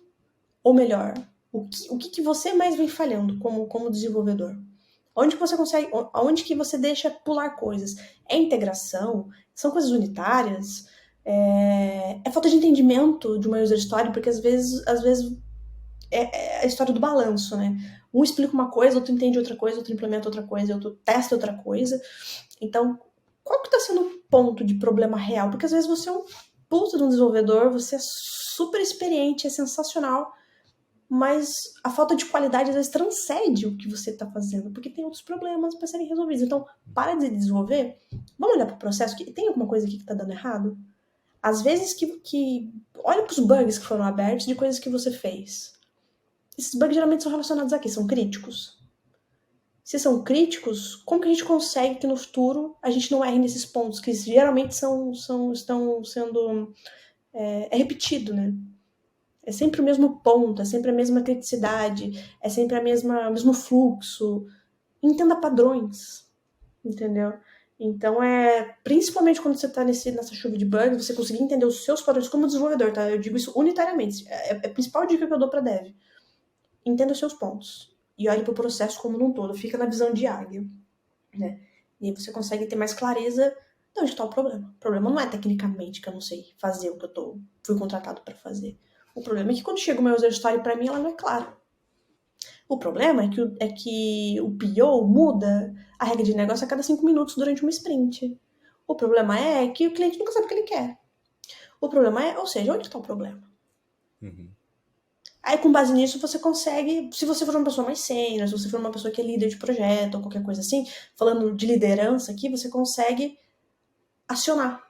ou melhor, o que você mais vem falhando como desenvolvedor? Onde que você consegue, onde que você deixa pular coisas? É integração? São coisas unitárias? É falta de entendimento de uma user story, porque às vezes é a história do balanço, né? Um explica uma coisa, outro entende outra coisa, outro implementa outra coisa, outro testa outra coisa. Então, qual que tá sendo o ponto de problema real? Porque às vezes você é um puta de um desenvolvedor, você é super experiente, é sensacional, mas a falta de qualidade às vezes transcende o que você está fazendo, porque tem outros problemas para serem resolvidos. Então, para de desenvolver, vamos olhar para o processo, que tem alguma coisa aqui que está dando errado? Às vezes olha para os bugs que foram abertos de coisas que você fez. Esses bugs geralmente são relacionados aqui, são críticos. Se são críticos, como que a gente consegue que no futuro a gente não erre nesses pontos que geralmente estão sendo repetido, né? É sempre o mesmo ponto, é sempre a mesma criticidade, é sempre o mesmo fluxo. Entenda padrões, entendeu? Então, principalmente quando você está nessa chuva de bugs, você conseguir entender os seus padrões como desenvolvedor, tá? Eu digo isso unitariamente. É a principal dica que eu dou para dev. Entenda os seus pontos. E olhe para o processo como um todo. Fica na visão de águia, né? E aí você consegue ter mais clareza de onde está o problema. O problema não é tecnicamente que eu não sei fazer o que fui contratado para fazer. O problema é que quando chega uma user story para mim, ela não é clara. O problema é que o PO muda a regra de negócio a cada 5 minutos durante uma sprint. O problema é que o cliente nunca sabe o que ele quer. O problema ou seja, onde está o problema? Uhum. Aí, com base nisso, você consegue, se você for uma pessoa mais sênior, se você for uma pessoa que é líder de projeto ou qualquer coisa assim, falando de liderança aqui, você consegue acionar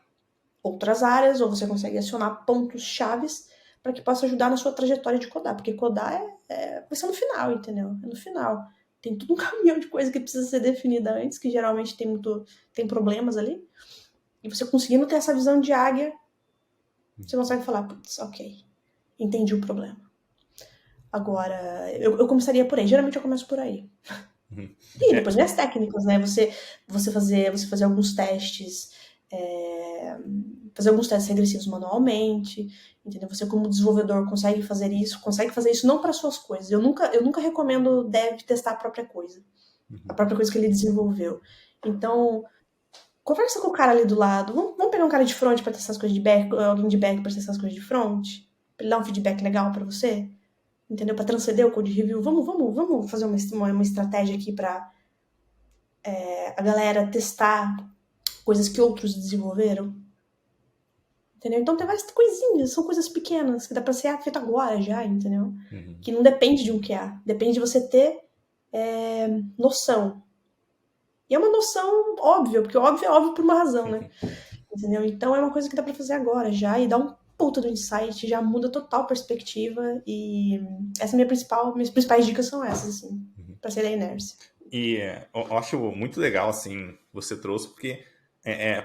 outras áreas ou você consegue acionar pontos chaves para que possa ajudar na sua trajetória de codar, porque codar vai ser no final, entendeu? É no final. Tem todo um caminhão de coisa que precisa ser definida antes, que geralmente tem problemas ali. E você conseguindo ter essa visão de águia, você consegue falar, putz, ok, entendi o problema. Agora, eu começaria por aí. Geralmente eu começo por aí. Uhum. E É, depois vem as técnicas, né? Você fazer alguns testes, é, fazer alguns testes regressivos manualmente, entendeu? Você como desenvolvedor consegue fazer isso não para suas coisas. Eu nunca recomendo dev testar a uhum. própria coisa que ele desenvolveu. Então, conversa com o cara ali do lado. Vamos pegar um cara de front para testar as coisas de back, alguém de back para testar as coisas de front, pra ele dar um feedback legal para você, entendeu? Para transcender o code review. Vamos fazer uma estratégia aqui para a galera testar coisas que outros desenvolveram. Entendeu? Então tem várias coisinhas, são coisas pequenas que dá pra ser feito agora já, entendeu? Uhum. Que não depende de um QA, depende de você ter noção. E é uma noção óbvia, porque óbvio é óbvio por uma razão, né? Entendeu? Então é uma coisa que dá pra fazer agora já e dá um puta do insight, já muda total perspectiva e essa é minhas principais dicas são essas, assim, Uhum. pra sair da inércia. E eu acho muito legal, assim, você trouxe, porque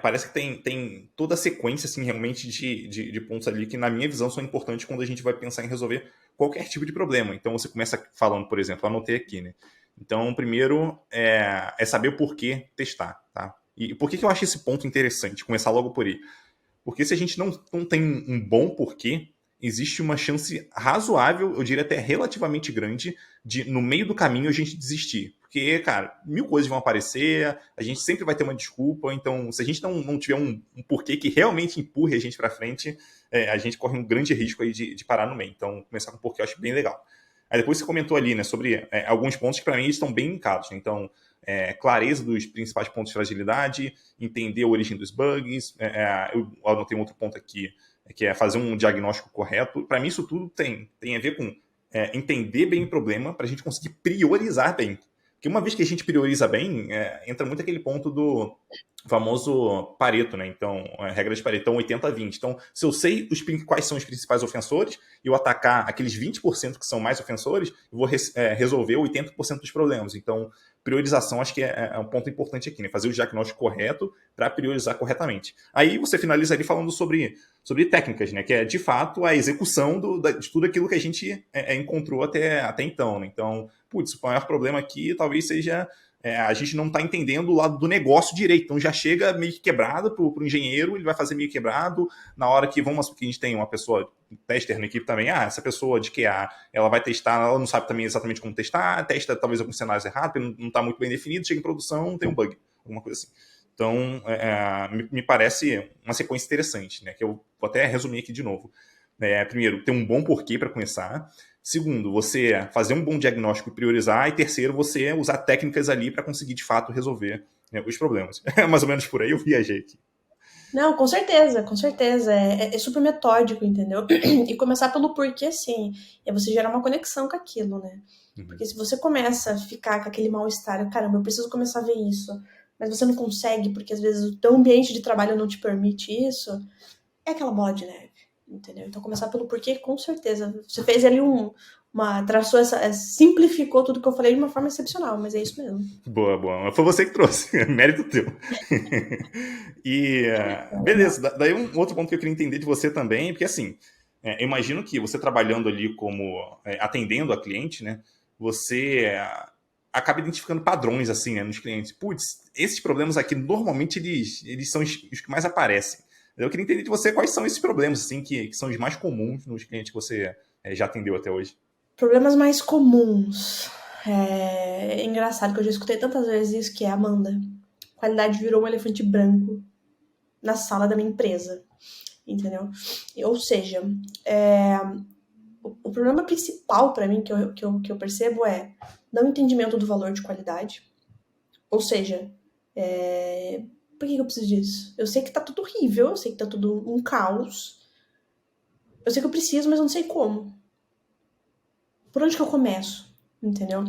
parece que tem toda a sequência, assim, realmente de pontos ali que, na minha visão, são importantes quando a gente vai pensar em resolver qualquer tipo de problema. Então, você começa falando, por exemplo, anotei aqui, né? Então, primeiro é saber o porquê testar, tá? E por que eu acho esse ponto interessante? Começar logo por aí. Porque se a gente não tem um bom porquê, existe uma chance razoável, eu diria até relativamente grande, de no meio do caminho a gente desistir. Porque, cara, mil coisas vão aparecer, a gente sempre vai ter uma desculpa, então se a gente não tiver um porquê que realmente empurre a gente para frente, a gente corre um grande risco aí de parar no meio. Então, começar com um porquê eu acho bem legal. Aí depois você comentou ali, né, sobre alguns pontos que para mim estão bem linkados. Né? Então, clareza dos principais pontos de fragilidade, entender a origem dos bugs. Eu anotei um outro ponto aqui, que é fazer um diagnóstico correto. Para mim, isso tudo tem a ver com entender bem o problema para a gente conseguir priorizar bem. Porque uma vez que a gente prioriza bem, entra muito aquele ponto do famoso Pareto, né? Então, a regra de Pareto, então 80-20. Então, se eu sei quais são os principais ofensores, e eu atacar aqueles 20% que são mais ofensores, eu vou resolver 80% dos problemas. Então, priorização acho que é um ponto importante aqui, né? Fazer o diagnóstico correto para priorizar corretamente. Aí você finaliza ali falando sobre técnicas, né? Que é, de fato, a execução de tudo aquilo que a gente encontrou até então, né? Então, putz, o maior problema aqui talvez seja a gente não está entendendo o lado do negócio direito. Então já chega meio que quebrado para o engenheiro, ele vai fazer meio quebrado. Na hora que que a gente tem uma pessoa tester na equipe também, essa pessoa de QA, ela vai testar, ela não sabe também exatamente como testar, testa talvez alguns cenários errados, porque não está muito bem definido, chega em produção, tem um bug, alguma coisa assim. Então, me parece uma sequência interessante, né? Que eu vou até resumir aqui de novo. Primeiro, ter um bom porquê para começar. Segundo, você fazer um bom diagnóstico e priorizar. E terceiro, você usar técnicas ali para conseguir, de fato, resolver os problemas. Mais ou menos por aí eu viajei aqui. Não, com certeza, com certeza. É super metódico, entendeu? E começar pelo porquê, sim. É você gerar uma conexão com aquilo, né? Uhum. Porque se você começa a ficar com aquele mal-estar, caramba, eu preciso começar a ver isso, mas você não consegue, porque às vezes o teu ambiente de trabalho não te permite isso, é aquela bola de neve, entendeu? Então começar pelo porquê, com certeza. Você fez ali traçou simplificou tudo que eu falei de uma forma excepcional, mas é isso mesmo. Boa, boa. Foi você que trouxe. Mérito teu. E, beleza. Daí um outro ponto que eu queria entender de você também, porque assim, eu imagino que você trabalhando ali como atendendo a cliente, né? Você acaba identificando padrões assim, né, nos clientes. Putz, esses problemas aqui normalmente eles são os que mais aparecem. Eu queria entender de você quais são esses problemas assim que são os mais comuns nos clientes que você já atendeu até hoje. Problemas mais comuns. É engraçado que eu já escutei tantas vezes isso, que é Amanda. Qualidade virou um elefante branco na sala da minha empresa, entendeu? Ou seja, o problema principal para mim que eu percebo é não entendimento do valor de qualidade. Ou seja, por que eu preciso disso? Eu sei que tá tudo horrível, eu sei que tá tudo um caos. Eu sei que eu preciso, mas eu não sei como. Por onde que eu começo? Entendeu?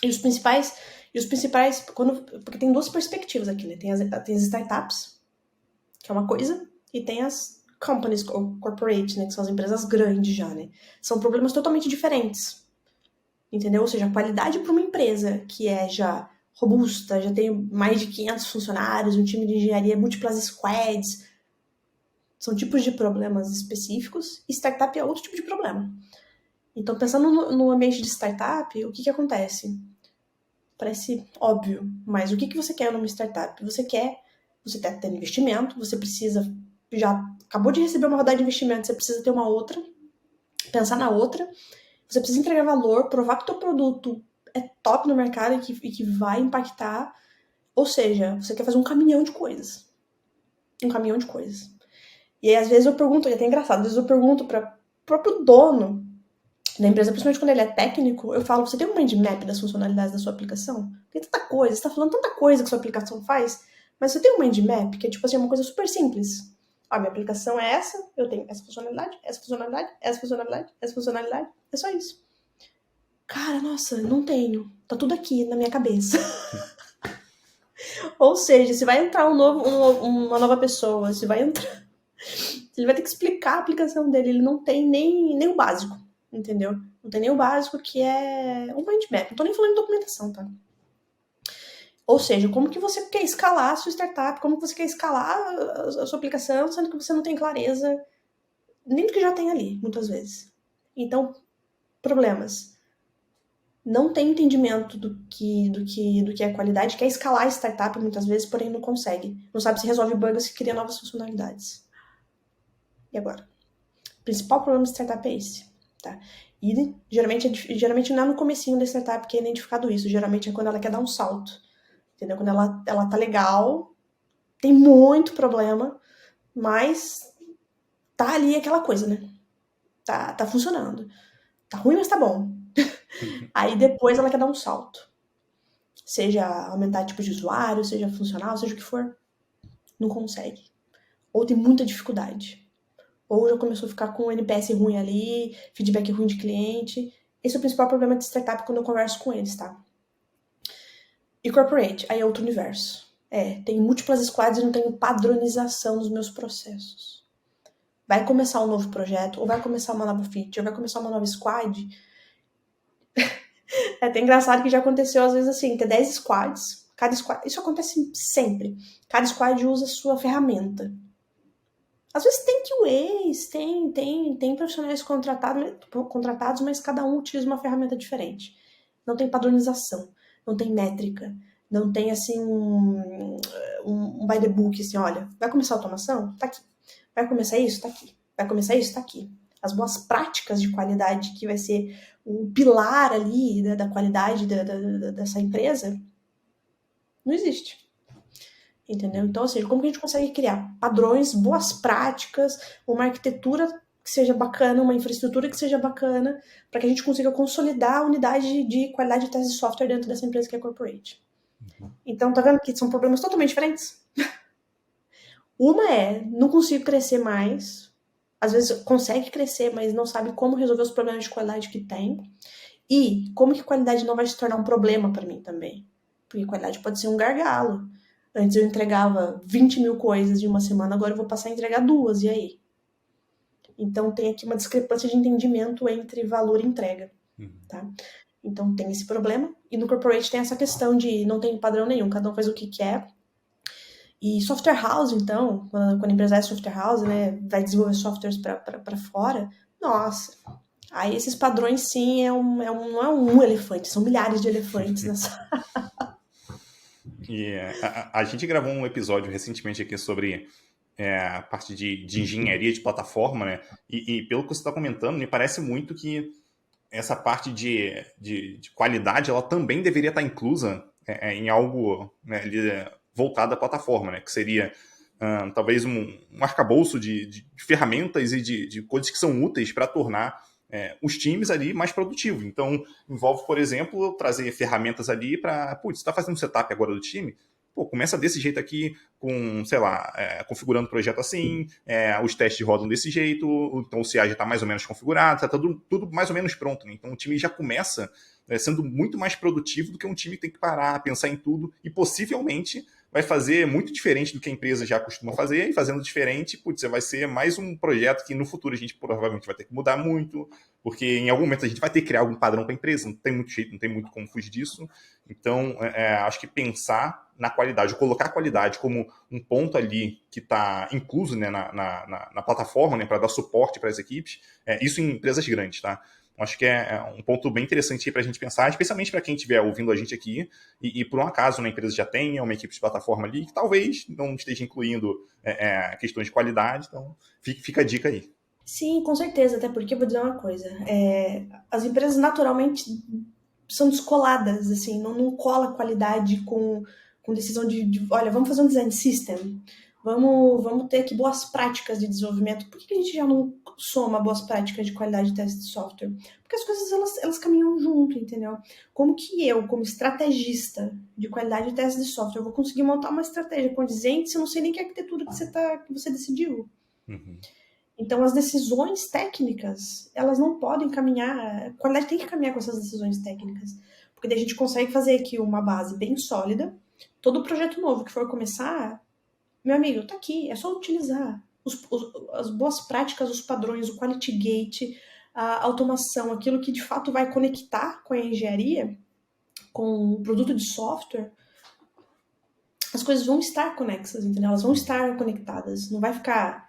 E os principais porque tem duas perspectivas aqui, né? Tem as startups, que é uma coisa, e tem as companies ou corporate, né? Que são as empresas grandes já, né? São problemas totalmente diferentes. Entendeu? Ou seja, a qualidade para uma empresa que é já robusta, já tem mais de 500 funcionários, um time de engenharia, múltiplas squads, são tipos de problemas específicos, e startup é outro tipo de problema. Então, pensando no ambiente de startup, o que acontece? Parece óbvio, mas o que você quer numa startup? Você tá tendo investimento, você precisa, já acabou de receber uma rodada de investimento, você precisa ter uma outra, pensar na outra, você precisa entregar valor, provar que o teu produto é top no mercado e que vai impactar, ou seja, você quer fazer um caminhão de coisas. Um caminhão de coisas. E aí, às vezes eu pergunto, e é até engraçado, às vezes eu pergunto para o próprio dono da empresa, principalmente quando ele é técnico, eu falo, você tem um mind map das funcionalidades da sua aplicação? Tem tanta coisa, você tá falando tanta coisa que sua aplicação faz, mas você tem um mind map, que é tipo assim, uma coisa super simples. Ah, minha aplicação é essa, eu tenho essa funcionalidade, essa funcionalidade, essa funcionalidade, essa funcionalidade, é só isso. Cara, nossa, não tenho. Tá tudo aqui na minha cabeça. Ou seja, se vai entrar uma nova pessoa, se vai entrar, ele vai ter que explicar a aplicação dele, ele não tem nem o básico, entendeu? Não tem nem o básico, que é um mind map. Não tô nem falando de documentação, tá? Ou seja, como que você quer escalar a sua startup, como que você quer escalar a sua aplicação, sendo que você não tem clareza nem do que já tem ali, muitas vezes. Então, problemas. Não tem entendimento do que é qualidade, quer escalar a startup muitas vezes, porém não consegue. Não sabe se resolve bugs, se cria novas funcionalidades. E agora? O principal problema de startup é esse, tá? E geralmente não é no comecinho da startup que é identificado isso, geralmente é quando ela quer dar um salto, entendeu? Quando ela tá legal, tem muito problema, mas tá ali aquela coisa, né? Tá funcionando. Tá ruim, mas tá bom. Aí depois ela quer dar um salto. Seja aumentar tipo de usuário, seja funcional, seja o que for. Não consegue. Ou tem muita dificuldade. Ou já começou a ficar com um NPS ruim ali, feedback ruim de cliente. Esse é o principal problema de startup quando eu converso com eles, tá? E corporate, aí é outro universo. Tem múltiplas squads e não tenho padronização nos meus processos. Vai começar um novo projeto, ou vai começar uma nova feature, ou vai começar uma nova squad. É até engraçado que já aconteceu às vezes assim, ter 10 squads. Cada squad, isso acontece sempre. Cada squad usa a sua ferramenta. Às vezes tem QAs, tem profissionais contratados, mas cada um utiliza uma ferramenta diferente. Não tem padronização, não tem métrica, não tem assim um by the book, assim, olha, vai começar a automação? Tá aqui. Vai começar isso? Tá aqui. Vai começar isso? Tá aqui. As boas práticas de qualidade, que vai ser o pilar ali da qualidade dessa empresa, não existe. Entendeu? Então, ou seja, como que a gente consegue criar padrões, boas práticas, uma arquitetura que seja bacana, uma infraestrutura que seja bacana, para que a gente consiga consolidar a unidade de qualidade de teste de software dentro dessa empresa que é corporate. Então, tá vendo que são problemas totalmente diferentes? Uma é, não consigo crescer mais, às vezes consegue crescer, mas não sabe como resolver os problemas de qualidade que tem, e como que qualidade não vai se tornar um problema para mim também. Porque qualidade pode ser um gargalo. Antes eu entregava 20 mil coisas de uma semana, agora eu vou passar a entregar 2, e aí? Então tem aqui uma discrepância de entendimento entre valor e entrega, tá? Então tem esse problema, e no corporate tem essa questão de não tem padrão nenhum, cada um faz o que quer. E software house, então, quando a empresa é software house, né, vai desenvolver softwares para fora, nossa, aí esses padrões sim não é um elefante, são milhares de elefantes nessa. E a gente gravou um episódio recentemente aqui sobre a parte de engenharia de plataforma, né? E pelo que você está comentando, me parece muito que essa parte de qualidade, ela também deveria estar inclusa em algo, né, voltado à plataforma, né? Que seria talvez um arcabouço de ferramentas e de coisas que são úteis para tornar os times ali mais produtivos. Então, envolve, por exemplo, trazer ferramentas ali para, putz, você está fazendo um setup agora do time? Pô, começa desse jeito aqui, com, sei lá, configurando o projeto assim, os testes rodam desse jeito, então o CI já está mais ou menos configurado, está tudo mais ou menos pronto. Né? Então o time já começa sendo muito mais produtivo do que um time que tem que parar, pensar em tudo e possivelmente vai fazer muito diferente do que a empresa já costuma fazer, e fazendo diferente, putz, vai ser mais um projeto que no futuro a gente provavelmente vai ter que mudar muito, porque em algum momento a gente vai ter que criar algum padrão para a empresa, não tem muito jeito, não tem muito como fugir disso. Então, acho que pensar na qualidade, colocar a qualidade como um ponto ali que está incluso, né, na plataforma, né, para dar suporte para as equipes, isso em empresas grandes, tá? Acho que é um ponto bem interessante para a gente pensar, especialmente para quem estiver ouvindo a gente aqui e por um acaso uma empresa já tenha uma equipe de plataforma ali que talvez não esteja incluindo questões de qualidade. Então, fica a dica aí. Sim, com certeza, até porque eu vou dizer uma coisa, as empresas naturalmente são descoladas, assim, não cola qualidade com decisão olha, vamos fazer um design system, vamos ter aqui boas práticas de desenvolvimento. Por que a gente já não soma boas práticas de qualidade de teste de software? Porque as coisas, elas caminham junto, entendeu? Como que eu, como estrategista de qualidade de teste de software, vou conseguir montar uma estratégia condizente se eu não sei nem que arquitetura que você decidiu? Uhum. Então, as decisões técnicas, elas não podem caminhar. A qualidade tem que caminhar com essas decisões técnicas. Porque daí a gente consegue fazer aqui uma base bem sólida. Todo projeto novo que for começar, meu amigo, tá aqui, é só utilizar. As boas práticas, os padrões, o quality gate, a automação, aquilo que de fato vai conectar com a engenharia, com o produto de software, as coisas vão estar conexas, entendeu? Elas vão estar conectadas. Não vai ficar.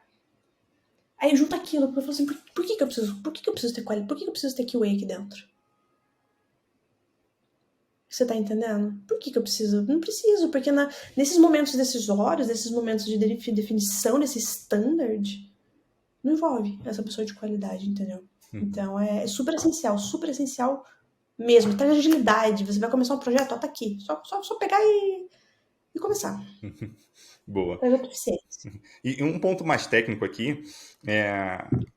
Aí junta aquilo, porque eu falo assim, por que eu preciso ter qualidade? Por que eu preciso ter QA aqui dentro? Você tá entendendo? Por que eu preciso? Não preciso, porque nesses momentos decisórios, nesses momentos de definição desse standard, não envolve essa pessoa de qualidade, entendeu? Então é super essencial mesmo. Traz agilidade. Você vai começar um projeto, ó, tá aqui. Só pegar e começar. Boa. Traz eficiência. E um ponto mais técnico aqui,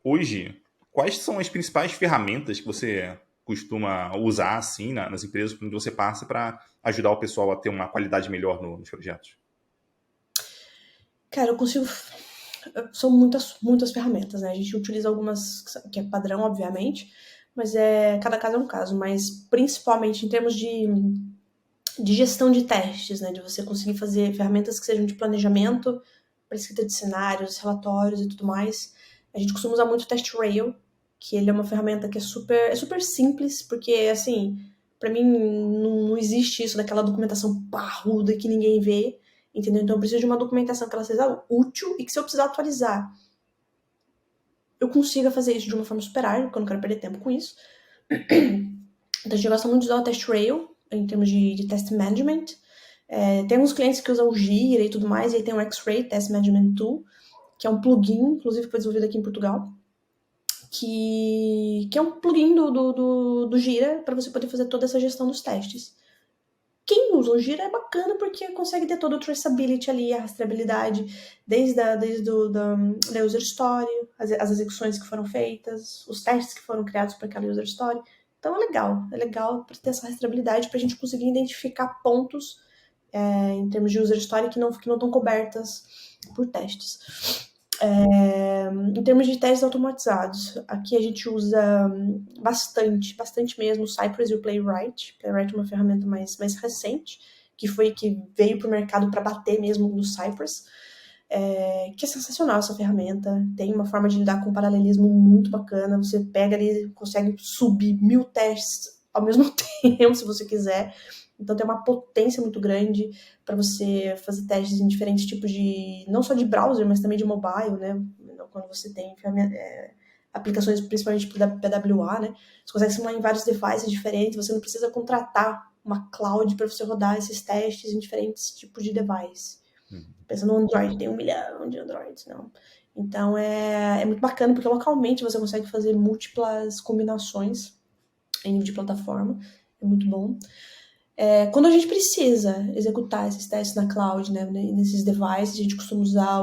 hoje, quais são as principais ferramentas que você costuma usar assim nas empresas onde você passa para ajudar o pessoal a ter uma qualidade melhor nos projetos? Cara, eu consigo. São muitas ferramentas, né? A gente utiliza algumas que é padrão, obviamente, mas cada caso é um caso. Mas principalmente em termos de gestão de testes, né? De você conseguir fazer ferramentas que sejam de planejamento, para escrita de cenários, relatórios e tudo mais. A gente costuma usar muito o TestRail, que ele é uma ferramenta que é super simples, porque, assim, para mim não existe isso daquela documentação parruda que ninguém vê, entendeu? Então eu preciso de uma documentação que ela seja útil e que se eu precisar atualizar, eu consiga fazer isso de uma forma super ágil, porque eu não quero perder tempo com isso. Então a gente gosta muito de usar o TestRail em termos de test management. Tem alguns clientes que usam o Gira e tudo mais, e aí tem o X-Ray Test Management Tool, que é um plugin, inclusive foi desenvolvido aqui em Portugal, que é um plugin do Gira para você poder fazer toda essa gestão dos testes. Quem usa o Gira é bacana porque consegue ter todo o traceability ali, a rastreabilidade, desde da user story, as execuções que foram feitas, os testes que foram criados para aquela user story. Então é legal para ter essa rastreabilidade, para a gente conseguir identificar pontos em termos de user story que não estão cobertas por testes. Em termos de testes automatizados, aqui a gente usa bastante mesmo o Cypress e o Playwright. Playwright é uma ferramenta mais recente, que veio para o mercado para bater mesmo no Cypress, que é sensacional essa ferramenta. Tem uma forma de lidar com paralelismo muito bacana. Você pega ali, consegue subir 1000 testes ao mesmo tempo, se você quiser. Então tem uma potência muito grande para você fazer testes em diferentes tipos não só de browser, mas também de mobile, né? Quando você tem aplicações principalmente da PWA, né? Você consegue simular em vários devices diferentes, você não precisa contratar uma cloud para você rodar esses testes em diferentes tipos de device. Pensa no Android, tem 1 milhão de Androids, não. Então é muito bacana, porque localmente você consegue fazer múltiplas combinações em nível de plataforma, é muito bom. Quando a gente precisa executar esses testes na cloud, né, nesses devices, a gente costuma usar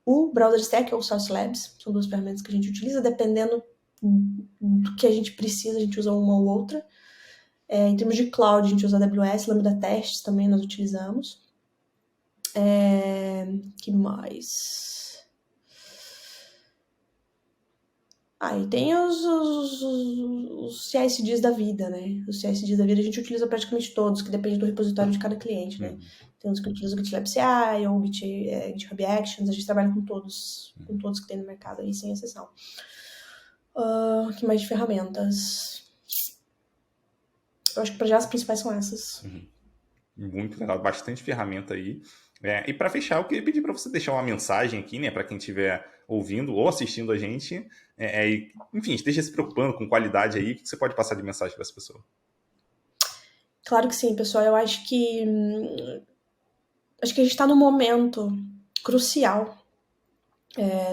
o Browser Stack ou o Source Labs, são duas ferramentas que a gente utiliza, dependendo do que a gente precisa, a gente usa uma ou outra. Em termos de cloud, a gente usa AWS, Lambda Tests também nós utilizamos. Que mais? E tem os CICDs da vida, né? Os CICDs da vida a gente utiliza praticamente todos, que depende do repositório de cada cliente, né? Tem uns que utilizam o GitLab CI ou GitHub Actions, a gente trabalha com todos que tem no mercado aí, sem exceção. Que mais de ferramentas? Eu acho que para já as principais são essas. Muito legal, bastante ferramenta aí. E para fechar, eu queria pedir para você deixar uma mensagem aqui, né, para quem estiver ouvindo ou assistindo a gente, enfim, esteja se preocupando com qualidade aí, o que você pode passar de mensagem para essa pessoa? Claro que sim, pessoal. Eu acho que a gente está num momento crucial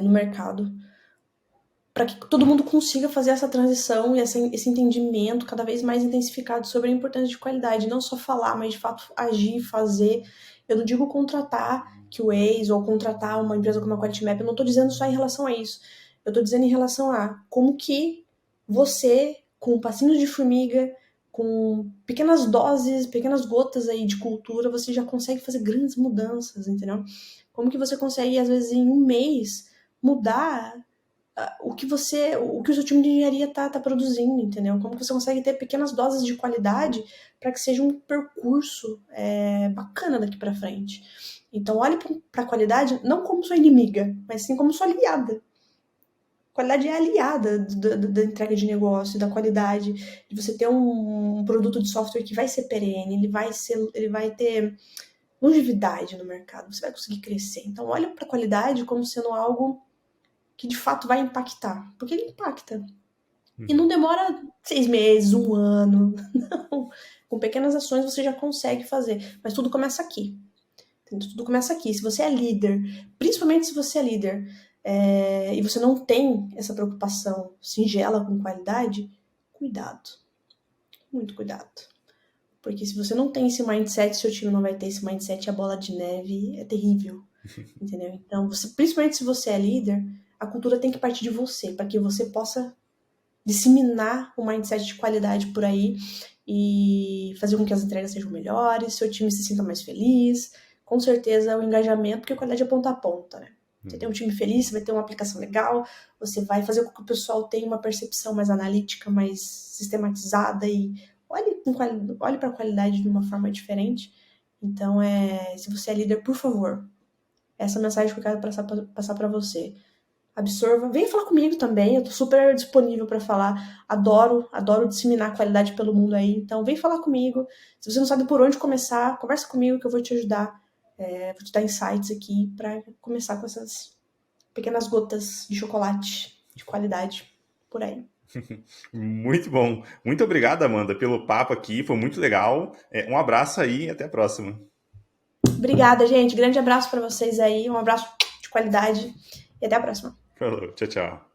no mercado para que todo mundo consiga fazer essa transição e esse entendimento cada vez mais intensificado sobre a importância de qualidade. Não só falar, mas de fato agir, fazer. Eu não digo contratar QAs ou contratar uma empresa como a Quality Map, eu não estou dizendo só em relação a isso. Eu estou dizendo em relação a como que você, com passinhos de formiga, com pequenas doses, pequenas gotas aí de cultura, você já consegue fazer grandes mudanças, entendeu? Como que você consegue, às vezes, em um mês, mudar o que o seu time de engenharia tá produzindo, entendeu? Como que você consegue ter pequenas doses de qualidade para que seja um percurso bacana daqui para frente. Então, olhe para a qualidade não como sua inimiga, mas sim como sua aliada. Qualidade é aliada da entrega de negócio, da qualidade, de você ter um produto de software que vai ser perene, ele vai ter longevidade no mercado, você vai conseguir crescer. Então, olha para a qualidade como sendo algo que de fato vai impactar, porque ele impacta. E não demora 6 meses, um ano, não. Com pequenas ações você já consegue fazer, mas tudo começa aqui. Tudo começa aqui. Se você é líder, principalmente se você é líder, e você não tem essa preocupação singela com qualidade, cuidado. Muito cuidado. Porque se você não tem esse mindset, seu time não vai ter esse mindset, a bola de neve é terrível. Entendeu? Então, principalmente se você é líder, a cultura tem que partir de você, para que você possa disseminar o mindset de qualidade por aí e fazer com que as entregas sejam melhores, seu time se sinta mais feliz. Com certeza, o engajamento, porque a qualidade é ponta a ponta, né? Você tem um time feliz, você vai ter uma aplicação legal, você vai fazer com que o pessoal tenha uma percepção mais analítica, mais sistematizada e olhe para a qualidade de uma forma diferente. Então, se você é líder, por favor, essa mensagem que eu quero passar para você. Absorva. Vem falar comigo também, eu tô super disponível para falar. Adoro disseminar qualidade pelo mundo aí. Então, vem falar comigo. Se você não sabe por onde começar, conversa comigo que eu vou te ajudar. Vou te dar insights aqui para começar com essas pequenas gotas de chocolate de qualidade por aí. Muito bom. Muito obrigado, Amanda, pelo papo aqui. Foi muito legal. Um abraço aí e até a próxima. Obrigada, gente. Grande abraço para vocês aí. Um abraço de qualidade e até a próxima. Falou. Tchau, tchau.